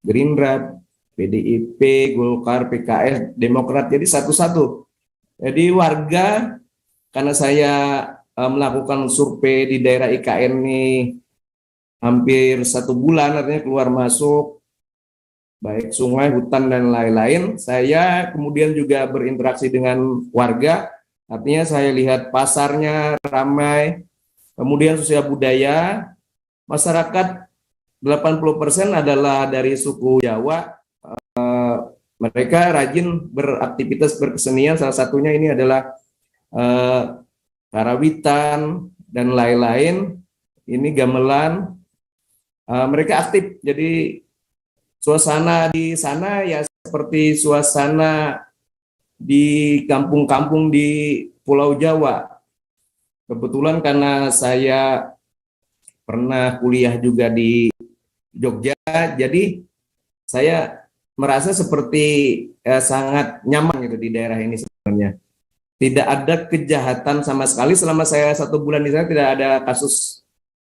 Gerindra, PDIP, Golkar, PKS, Demokrat, jadi satu-satu. Jadi warga, karena saya melakukan survei di daerah IKN ini hampir 1 bulan, artinya keluar masuk baik sungai, hutan, dan lain-lain. Saya kemudian juga berinteraksi dengan warga, artinya saya lihat pasarnya ramai, kemudian sosial budaya, masyarakat 80% adalah dari suku Jawa. Mereka rajin beraktivitas berkesenian, salah satunya ini adalah karawitan dan lain-lain. Ini gamelan. Mereka aktif, jadi suasana di sana ya seperti suasana di kampung-kampung di Pulau Jawa. Kebetulan karena saya pernah kuliah juga di Jogja, jadi saya merasa seperti sangat nyaman gitu di daerah ini sebenarnya. Tidak ada kejahatan sama sekali selama saya 1 bulan di sana, tidak ada kasus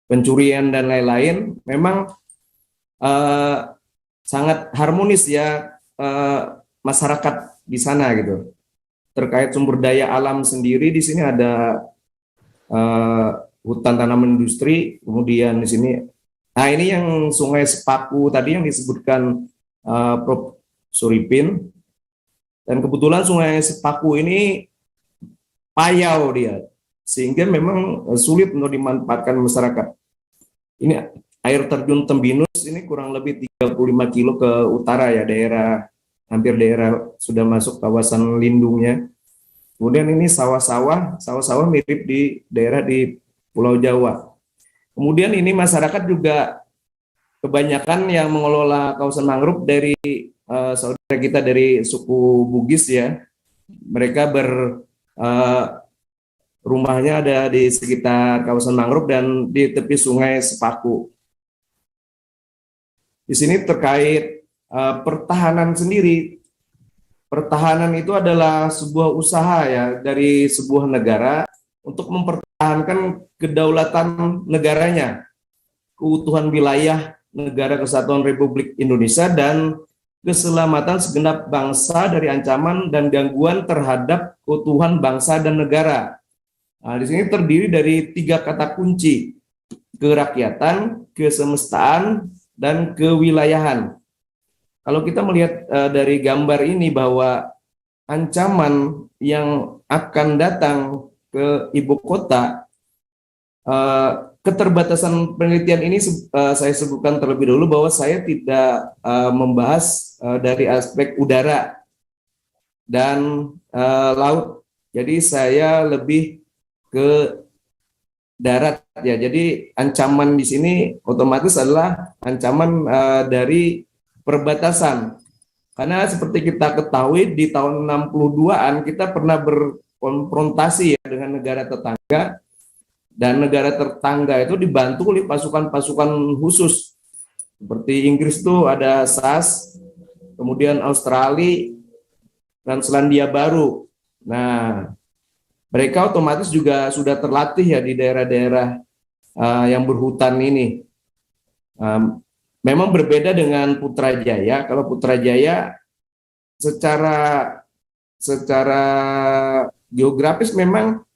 pencurian dan lain-lain. Memang sangat harmonis ya masyarakat di sana gitu. Terkait sumber daya alam sendiri, di sini ada hutan tanaman industri, kemudian di sini Nah, ini yang Sungai Sepaku tadi yang disebutkan Prof. Suripin. Dan kebetulan Sungai Sepaku ini payau dia, sehingga memang sulit untuk dimanfaatkan masyarakat. Ini air terjun Tembinus ini kurang lebih 35 kilo ke utara ya, hampir daerah sudah masuk kawasan lindungnya. Kemudian ini sawah-sawah mirip di daerah di Pulau Jawa. Kemudian ini masyarakat juga kebanyakan yang mengelola kawasan mangrove dari saudara kita dari suku Bugis ya. Mereka rumahnya ada di sekitar kawasan mangrove dan di tepi Sungai Sepaku. Di sini terkait pertahanan sendiri. Pertahanan itu adalah sebuah usaha ya dari sebuah negara untuk mempertahankan kedaulatan negaranya, keutuhan wilayah negara Kesatuan Republik Indonesia, dan keselamatan segenap bangsa dari ancaman dan gangguan terhadap keutuhan bangsa dan negara. Nah, di sini terdiri dari 3 kata kunci: kerakyatan, kesemestaan, dan kewilayahan. Kalau kita melihat dari gambar ini bahwa ancaman yang akan datang ke ibu kota, keterbatasan penelitian ini saya sebutkan terlebih dahulu bahwa saya tidak membahas dari aspek udara dan laut. Jadi saya lebih ke darat ya. Jadi ancaman di sini otomatis adalah ancaman dari perbatasan. Karena seperti kita ketahui di tahun 62-an kita pernah berkonfrontasi ya dengan negara tetangga, dan negara tetangga itu dibantu oleh pasukan-pasukan khusus. Seperti Inggris itu ada SAS, kemudian Australia dan Selandia Baru. Nah, mereka otomatis juga sudah terlatih ya di daerah-daerah yang berhutan ini. Memang berbeda dengan Putrajaya. Kalau Putrajaya secara geografis memang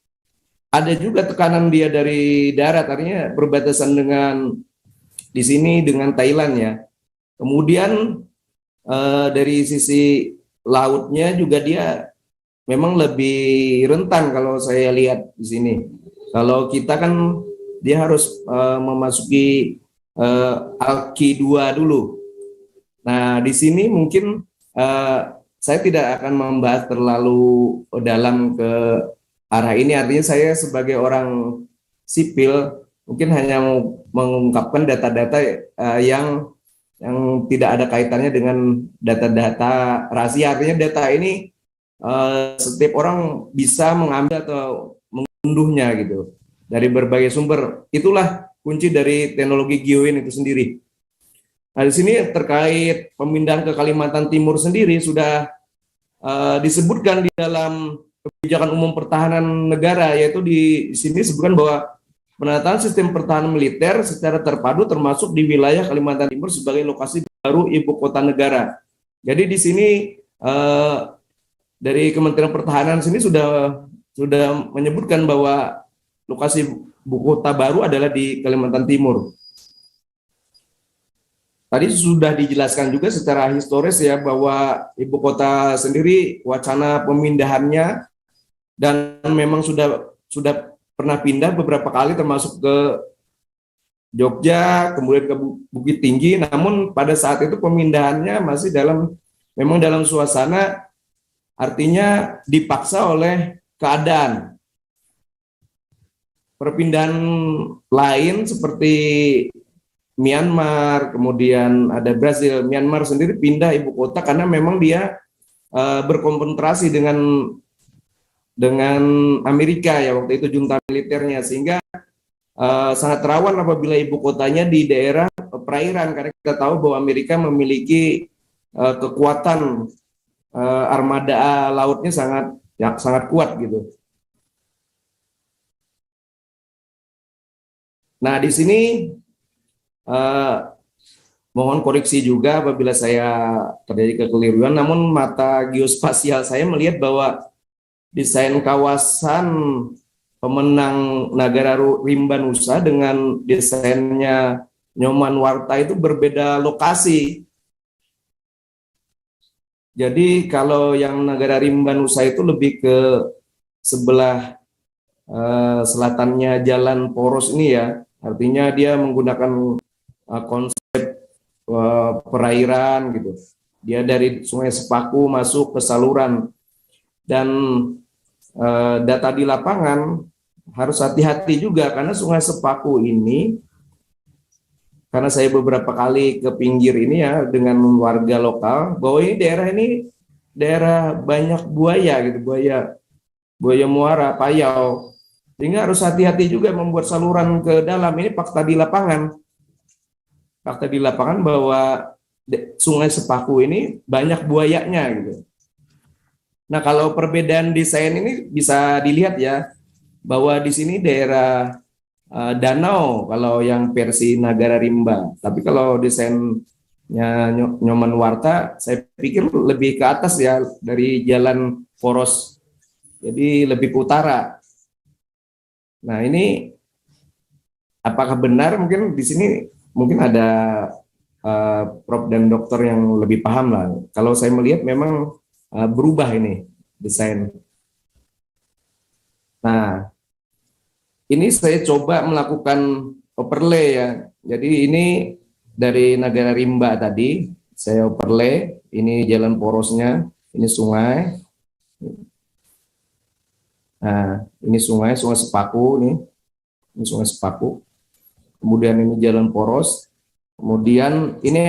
ada juga tekanan dia dari darat, artinya berbatasan dengan di sini dengan Thailand ya. Kemudian dari sisi lautnya juga dia memang lebih rentan kalau saya lihat di sini. Kalau kita kan dia harus memasuki Alki 2 dulu. Nah, di sini mungkin saya tidak akan membahas terlalu dalam ke arah ini. Artinya saya sebagai orang sipil mungkin hanya mengungkapkan data-data yang tidak ada kaitannya dengan data-data rahasia. Artinya data ini setiap orang bisa mengambil atau mengunduhnya gitu dari berbagai sumber. Itulah kunci dari teknologi GeoIN itu sendiri. Nah, di sini terkait pemindahan ke Kalimantan Timur sendiri sudah disebutkan di dalam kebijakan umum pertahanan negara, yaitu di sini disebutkan bahwa penataan sistem pertahanan militer secara terpadu termasuk di wilayah Kalimantan Timur sebagai lokasi baru ibu kota negara. Jadi di sini dari Kementerian Pertahanan sini sudah menyebutkan bahwa lokasi ibu kota baru adalah di Kalimantan Timur. Tadi sudah dijelaskan juga secara historis ya bahwa ibu kota sendiri wacana pemindahannya dan memang sudah pernah pindah beberapa kali termasuk ke Jogja, kemudian ke Bukit Tinggi. Namun pada saat itu pemindahannya masih memang dalam suasana artinya dipaksa oleh keadaan. Perpindahan lain seperti Myanmar, kemudian ada Brazil. Myanmar sendiri pindah ibu kota karena memang dia berkonfrontasi dengan Amerika ya waktu itu junta militernya, sehingga sangat rawan apabila ibu kotanya di daerah perairan, karena kita tahu bahwa Amerika memiliki kekuatan armada lautnya sangat kuat gitu. Nah, di sini mohon koreksi juga apabila saya terjadi kekeliruan, namun mata geospasial saya melihat bahwa desain kawasan pemenang Nagara Rimba Nusa dengan desainnya Nyoman Warta itu berbeda lokasi. Jadi kalau yang Nagara Rimba Nusa itu lebih ke sebelah selatannya Jalan Poros ini ya, artinya dia menggunakan konsep perairan gitu. Dia dari Sungai Sepaku masuk ke saluran, dan data di lapangan harus hati-hati juga karena Sungai Sepaku ini, karena saya beberapa kali ke pinggir ini ya dengan warga lokal, bahwa ini daerah banyak buaya gitu, buaya muara, payau. Sehingga harus hati-hati juga membuat saluran ke dalam. Ini fakta di lapangan. Fakta di lapangan bahwa Sungai Sepaku ini banyak buayanya gitu. Nah, kalau perbedaan desain ini bisa dilihat ya, bahwa di sini daerah danau kalau yang versi Nagara Rimba. Tapi kalau desainnya Nyoman Warta, saya pikir lebih ke atas ya, dari Jalan Poros. Jadi lebih ke utara. Nah, ini apakah benar? Mungkin di sini mungkin ada Prof dan dokter yang lebih paham lah. Kalau saya melihat memang berubah ini desain. Nah, ini saya coba melakukan overlay ya. Jadi ini dari Nagara Rimba tadi, saya overlay, ini jalan porosnya, ini sungai. Nah, ini sungai Sepaku nih. Ini Sungai Sepaku. Kemudian ini jalan poros. Kemudian ini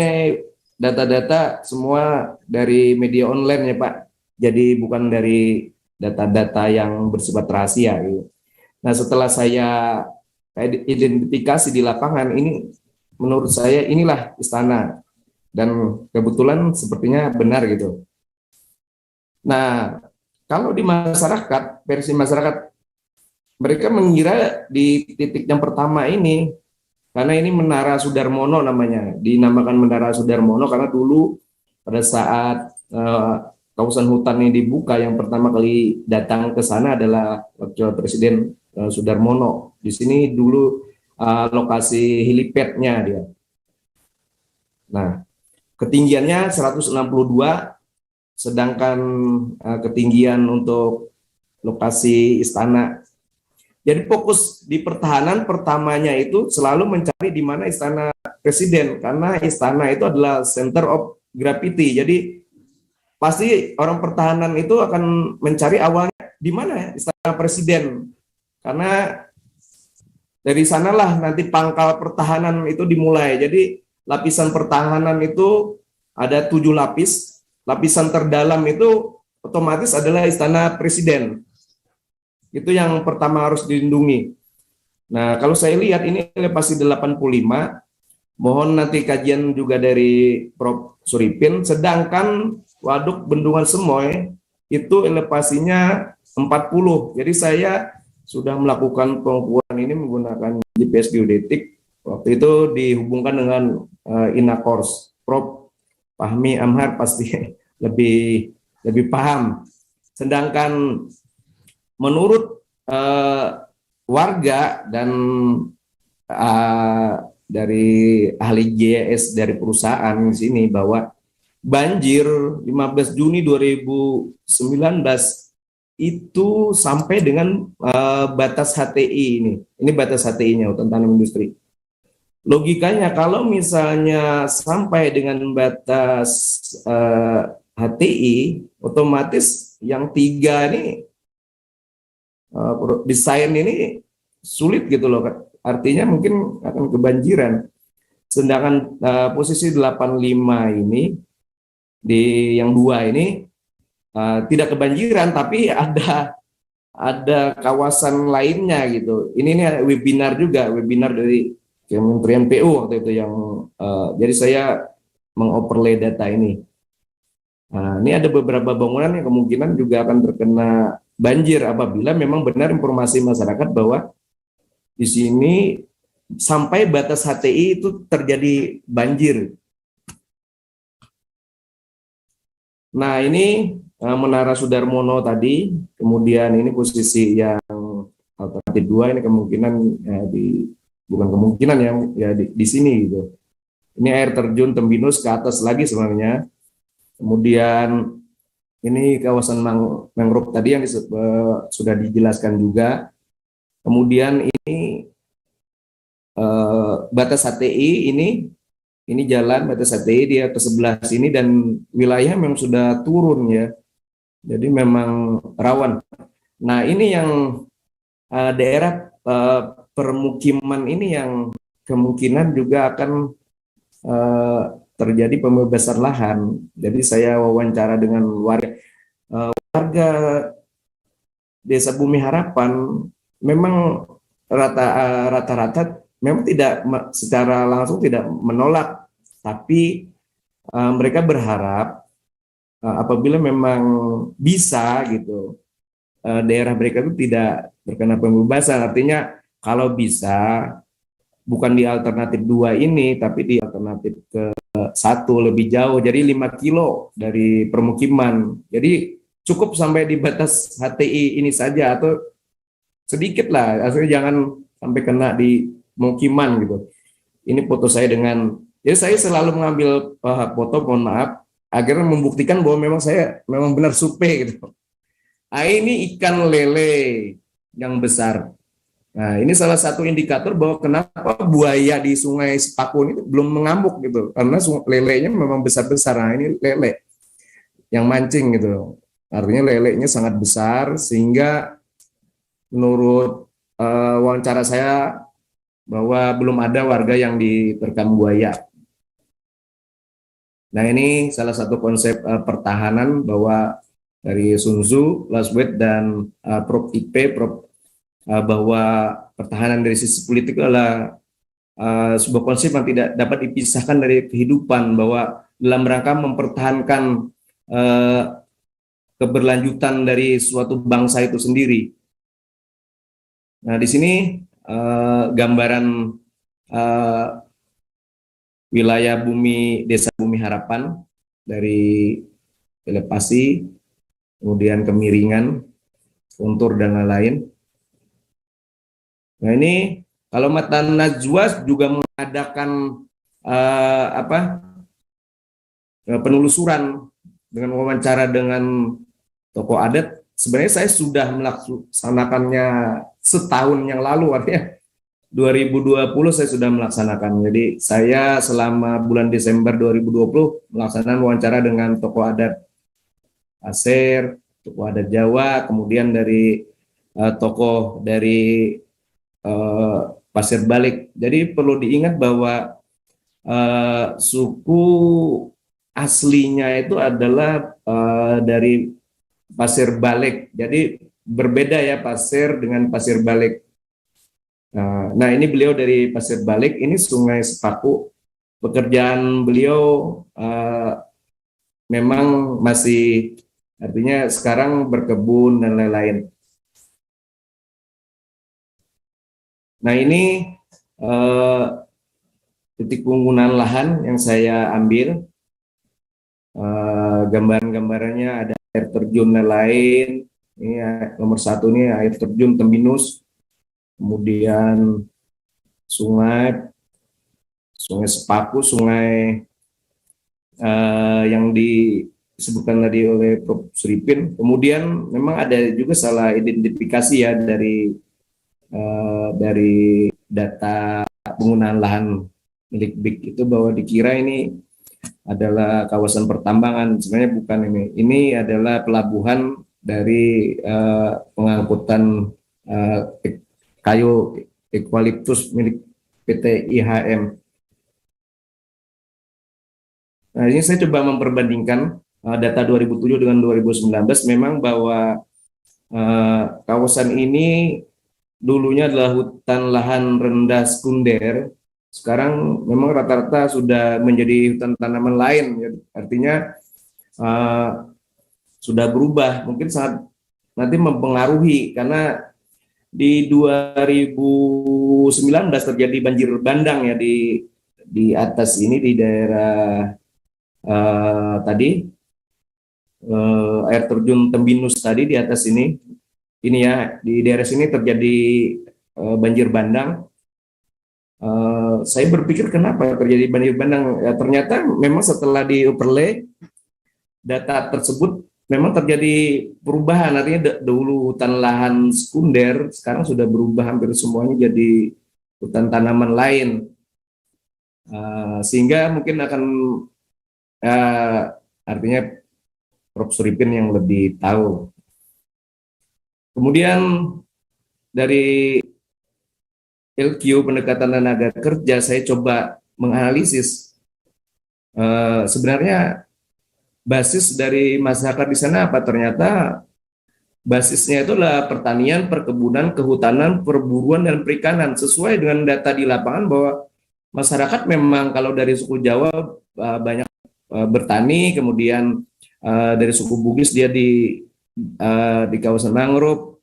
data-data semua dari media online ya Pak. Jadi bukan dari data-data yang bersifat rahasia gitu. Nah, setelah saya identifikasi di lapangan, ini menurut saya inilah istana, dan kebetulan sepertinya benar gitu. Nah, kalau di masyarakat, versi masyarakat, mereka mengira di titik yang pertama ini, karena ini Menara Sudarmono namanya, dinamakan Menara Sudarmono karena dulu pada saat kawasan hutan ini dibuka, yang pertama kali datang ke sana adalah Wakil Presiden Sudarmono. Di sini dulu lokasi helipadnya dia. Nah, ketinggiannya 162, sedangkan ketinggian untuk lokasi istana. Jadi fokus di pertahanan pertamanya itu selalu mencari di mana istana presiden, karena istana itu adalah center of gravity. Jadi pasti orang pertahanan itu akan mencari awalnya di mana istana presiden. Karena dari sanalah nanti pangkal pertahanan itu dimulai. Jadi lapisan pertahanan itu ada 7 lapis. Lapisan terdalam itu otomatis adalah istana presiden. Itu yang pertama harus dilindungi. Nah, kalau saya lihat ini elevasi 85. Mohon nanti kajian juga dari Prof. Suripin. Sedangkan Waduk Bendungan Semoy itu elevasinya 40. Jadi saya sudah melakukan pengukuran ini menggunakan GPS geodetik. Waktu itu dihubungkan dengan Inakors. Prof. Fahmi Amhar pasti lebih paham. Sedangkan menurut warga dan dari ahli GIS dari perusahaan di sini, bahwa banjir 15 Juni 2019 itu sampai dengan batas HTI ini. Ini batas HTI-nya, hutan tanam industri. Logikanya kalau misalnya sampai dengan batas HTI, otomatis yang 3 ini desain ini sulit gitu loh. Artinya mungkin akan kebanjiran. Sedangkan posisi 85 ini di yang 2 ini tidak kebanjiran, tapi ada kawasan lainnya gitu. Ini webinar juga, webinar dari Kementerian PU waktu itu yang jadi saya mengoverlay data ini. Nah, ini ada beberapa bangunan yang kemungkinan juga akan terkena banjir apabila memang benar informasi masyarakat bahwa di sini sampai batas HTI itu terjadi banjir. Nah, ini Menara Sudarmono tadi, kemudian ini posisi yang alternatif 2, ini kemungkinan di bukan kemungkinan ya di sini gitu. Ini air terjun Tembinus ke atas lagi sebenarnya. Kemudian ini kawasan mangrove tadi yang sudah dijelaskan juga. Kemudian ini batas HTI ini jalan batas HTI dia ke sebelah sini dan wilayah memang sudah turun ya. Jadi memang rawan. Nah, ini yang daerah permukiman ini yang kemungkinan juga akan terjadi pembebasan lahan. Jadi saya wawancara dengan warga Desa Bumi Harapan, memang rata-rata memang tidak secara langsung tidak menolak, tapi mereka berharap apabila memang bisa gitu daerah mereka itu tidak terkena pembebasan. Artinya kalau bisa bukan di alternatif 2 ini, tapi di alternatif ke 1 lebih jauh, jadi 5 kilo dari permukiman. Jadi cukup sampai di batas HTI ini saja atau sedikit lah, artinya jangan sampai kena di pemukiman gitu. Ini foto saya dengan, jadi saya selalu mengambil foto, mohon maaf, agar membuktikan bahwa memang saya memang benar survei gitu. Nah, ini ikan lele yang besar. Nah, ini salah satu indikator bahwa kenapa buaya di Sungai Sepaku ini belum mengamuk gitu, karena lelenya memang besar-besar. Nah, ini lele yang mancing gitu. Artinya lelenya sangat besar sehingga menurut wawancara saya bahwa belum ada warga yang diterkam buaya. Nah, ini salah satu konsep pertahanan bahwa dari Sun Tzu, Laswet, dan Prof. IP, bahwa pertahanan dari sisi politik adalah sebuah konsep yang tidak dapat dipisahkan dari kehidupan, bahwa dalam rangka mempertahankan keberlanjutan dari suatu bangsa itu sendiri. Nah, di sini gambaran wilayah Desa Bumi Harapan dari elevasi, kemudian kemiringan, kontur dan lain-lain. Nah, ini kalau Mata Najwa juga mengadakan penelusuran dengan wawancara dengan tokoh adat. Sebenarnya saya sudah melaksanakannya setahun yang lalu, artinya 2020 saya sudah melaksanakan. Jadi saya selama bulan Desember 2020 melaksanakan wawancara dengan tokoh adat Pasir, tokoh adat Jawa, kemudian dari tokoh dari Pasir Balik. Jadi perlu diingat bahwa suku aslinya itu adalah dari Pasir Balik. Jadi berbeda ya Pasir dengan Pasir Balik. Nah, ini beliau dari Pasir Balik, ini Sungai Sepaku. Pekerjaan beliau memang masih, artinya sekarang berkebun dan lain-lain. Nah, ini titik penggunaan lahan yang saya ambil. Gambaran-gambarannya ada air terjun dan lain. Ini nomor 1 ini air terjun Tembinus. Kemudian sungai Sepaku, sungai yang disebutkan tadi oleh Prof. Suripin. Kemudian memang ada juga salah identifikasi ya dari data penggunaan lahan milik BIK itu, bahwa dikira ini adalah kawasan pertambangan. Sebenarnya bukan ini. Ini adalah pelabuhan dari pengangkutan kayu eukaliptus milik PT IHM. Nah, ini saya coba memperbandingkan data 2007 dengan 2019. Memang bahwa kawasan ini dulunya adalah hutan lahan rendah sekunder. Sekarang memang rata-rata sudah menjadi hutan tanaman lain. Ya. Artinya sudah berubah. Mungkin sangat nanti mempengaruhi, karena di 2019 terjadi banjir bandang ya di atas ini, di daerah tadi air terjun Tembinus tadi di atas ini ya, di daerah sini terjadi banjir bandang. saya berpikir kenapa terjadi banjir bandang. Ya, ternyata memang setelah di overlay data tersebut memang terjadi perubahan, artinya dahulu hutan lahan sekunder sekarang sudah berubah hampir semuanya jadi hutan tanaman lain. Sehingga mungkin akan artinya Prof. Suripin yang lebih tahu. Kemudian dari LQ pendekatan tenaga kerja, saya coba menganalisis sebenarnya basis dari masyarakat di sana apa. Ternyata basisnya itu adalah pertanian, perkebunan, kehutanan, perburuan, dan perikanan. Sesuai dengan data di lapangan bahwa masyarakat memang kalau dari suku Jawa banyak bertani, kemudian dari suku Bugis dia di kawasan mangrove,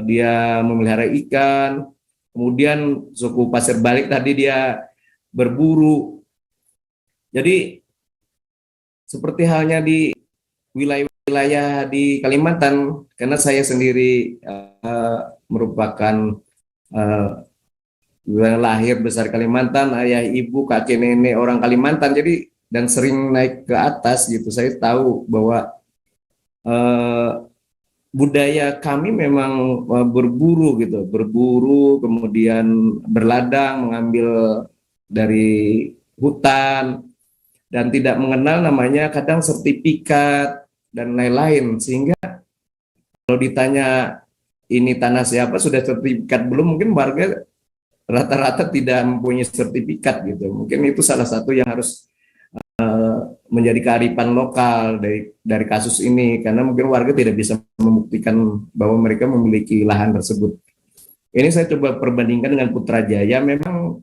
dia memelihara ikan. Kemudian suku Pasir Balik tadi dia berburu. Jadi seperti halnya di wilayah-wilayah di Kalimantan, karena saya sendiri merupakan lahir besar Kalimantan, ayah ibu kakek nenek orang Kalimantan, jadi dan sering naik ke atas gitu. Saya tahu bahwa budaya kami memang berburu gitu, berburu, kemudian berladang, mengambil dari hutan, dan tidak mengenal namanya kadang sertifikat dan lain-lain. Sehingga kalau ditanya ini tanah siapa, sudah sertifikat belum, mungkin warga rata-rata tidak mempunyai sertifikat gitu. Mungkin itu salah satu yang harus menjadi kearifan lokal dari kasus ini, karena mungkin warga tidak bisa membuktikan bahwa mereka memiliki lahan tersebut. Ini saya coba perbandingkan dengan Putrajaya. Memang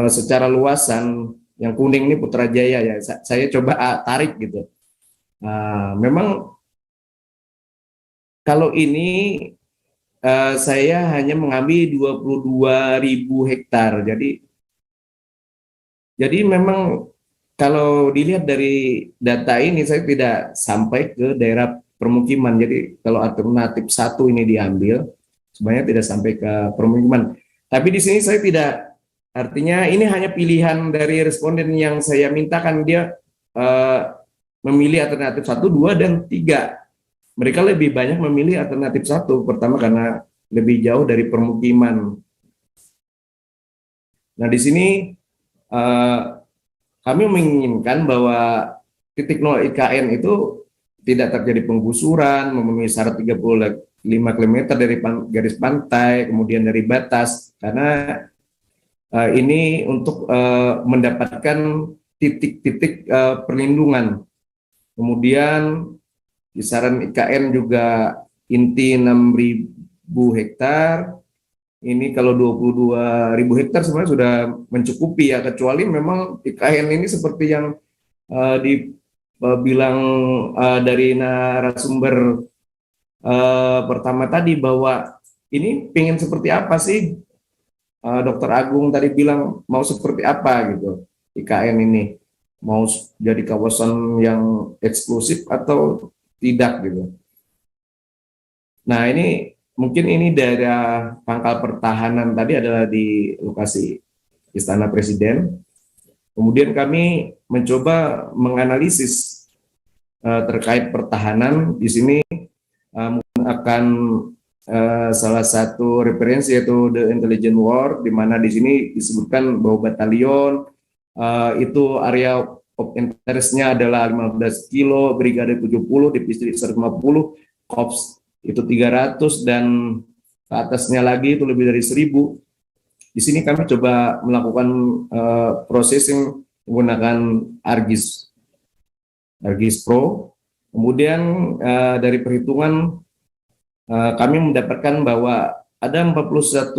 secara luasan yang kuning ini Putrajaya ya, saya coba tarik gitu. Memang kalau ini saya hanya mengambil 22.000 hektar. Jadi memang kalau dilihat dari data ini, saya tidak sampai ke daerah permukiman. Jadi kalau alternatif 1 ini diambil, sebenarnya tidak sampai ke permukiman. Tapi di sini saya tidak, artinya ini hanya pilihan dari responden yang saya mintakan. Dia memilih alternatif 1, 2, dan 3. Mereka lebih banyak memilih alternatif 1. Pertama karena lebih jauh dari permukiman. Nah di sini kami menginginkan bahwa titik 0 IKN itu tidak terjadi penggusuran, memenuhi syarat 35 km dari garis pantai, kemudian dari batas, karena ini untuk mendapatkan titik-titik perlindungan. Kemudian kisaran IKN juga inti 6.000 hektar. Ini kalau 22.000 hektar sebenarnya sudah mencukupi ya, kecuali memang IKN ini seperti yang dibilang dari narasumber pertama tadi, bahwa ini pengen seperti apa sih, Dr. Agung tadi bilang mau seperti apa gitu IKN ini, mau jadi kawasan yang eksklusif atau tidak gitu. Nah ini mungkin ini daerah pangkal pertahanan tadi adalah di lokasi Istana Presiden. Kemudian kami mencoba menganalisis terkait pertahanan. Di sini akan salah satu referensi yaitu The Intelligent War, di mana di sini disebutkan bahwa batalion itu area of interest-nya adalah 15 kilo, brigade 70, divisi 150, korps itu 300, dan ke atasnya lagi itu lebih dari 1.000. Di sini kami coba melakukan processing menggunakan ArcGIS Pro. Kemudian dari perhitungan kami mendapatkan bahwa ada 41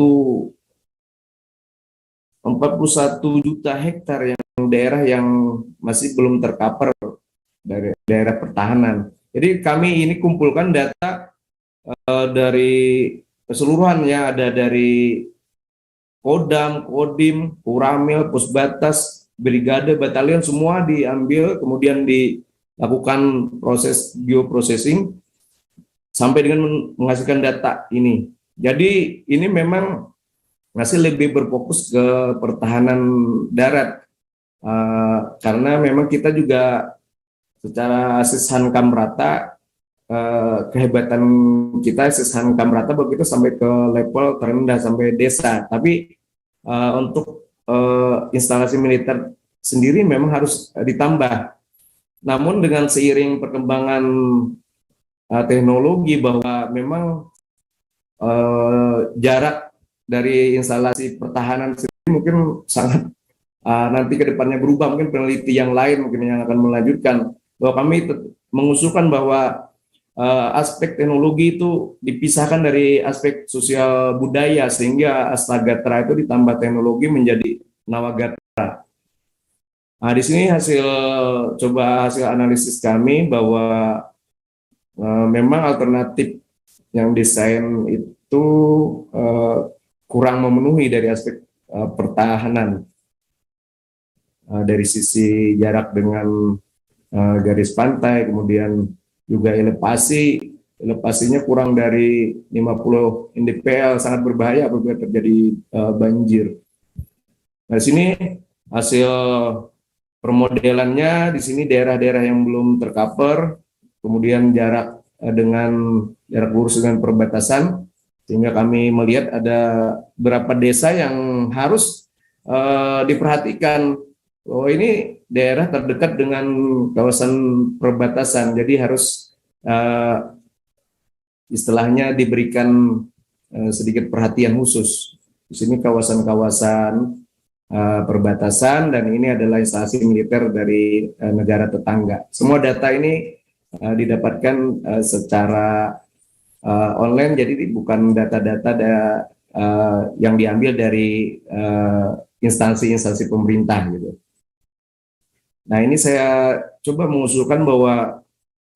juta hektar yang daerah yang masih belum tercover dari daerah pertahanan. Jadi kami ini kumpulkan data dari keseluruhannya, ada dari Kodam, Kodim, Kuramil, Pusbatas, Brigade, Batalion, semua diambil, kemudian dilakukan proses geoprocessing sampai dengan menghasilkan data ini. Jadi ini memang masih lebih berfokus ke pertahanan darat. Karena memang kita juga secara Sis Hankam Rata, kehebatan kita Sis Hankam Rata begitu sampai ke level terendah sampai desa. Tapi untuk instalasi militer sendiri memang harus ditambah. Namun dengan seiring perkembangan teknologi bahwa memang jarak dari instalasi pertahanan sendiri mungkin sangat nanti ke depannya berubah, mungkin peneliti yang lain mungkin yang akan melanjutkan bahwa kami mengusulkan bahwa aspek teknologi itu dipisahkan dari aspek sosial budaya sehingga Astagatra itu ditambah teknologi menjadi Nawagatra. Nah, di sini hasil analisis kami bahwa memang alternatif yang desain itu kurang memenuhi dari aspek pertahanan. Dari sisi jarak dengan garis pantai, kemudian juga elevasinya kurang dari 50 mdpl, sangat berbahaya apabila terjadi banjir. Nah, di sini hasil permodelannya, di sini daerah-daerah yang belum tercover, kemudian jarak lurus dengan perbatasan, sehingga kami melihat ada beberapa desa yang harus diperhatikan. Oh, ini daerah terdekat dengan kawasan perbatasan, jadi harus istilahnya diberikan sedikit perhatian khusus. Di sini kawasan-kawasan perbatasan dan ini adalah instalasi militer dari negara tetangga. Semua data ini didapatkan secara online, jadi bukan data-data yang diambil dari instansi-instansi pemerintah gitu. Nah, ini saya coba mengusulkan bahwa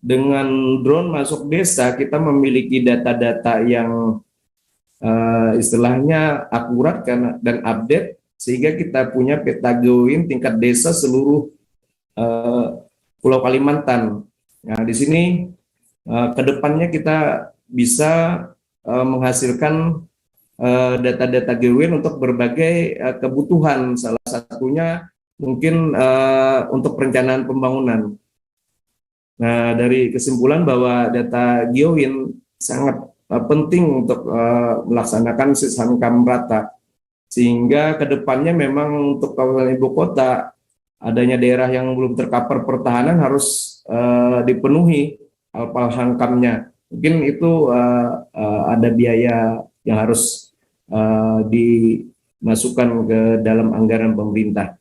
dengan drone masuk desa, kita memiliki data-data yang istilahnya akurat dan update, sehingga kita punya peta geoin tingkat desa seluruh Pulau Kalimantan. Nah, di sini kedepannya kita bisa menghasilkan data-data geoin untuk berbagai kebutuhan, salah satunya mungkin untuk perencanaan pembangunan. Nah, dari kesimpulan bahwa data geoin sangat penting untuk melaksanakan Sis Hankam Rata, sehingga kedepannya memang untuk kawasan ibu kota adanya daerah yang belum tercover pertahanan harus dipenuhi alpal hankamnya. Mungkin itu ada biaya yang harus dimasukkan ke dalam anggaran pemerintah.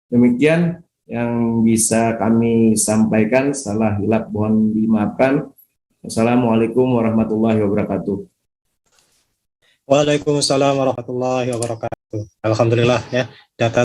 Demikian yang bisa kami sampaikan. Salah hilap mohon dimaafkan. Assalamualaikum warahmatullahi wabarakatuh.
Waalaikumsalam warahmatullahi wabarakatuh. Alhamdulillah ya, data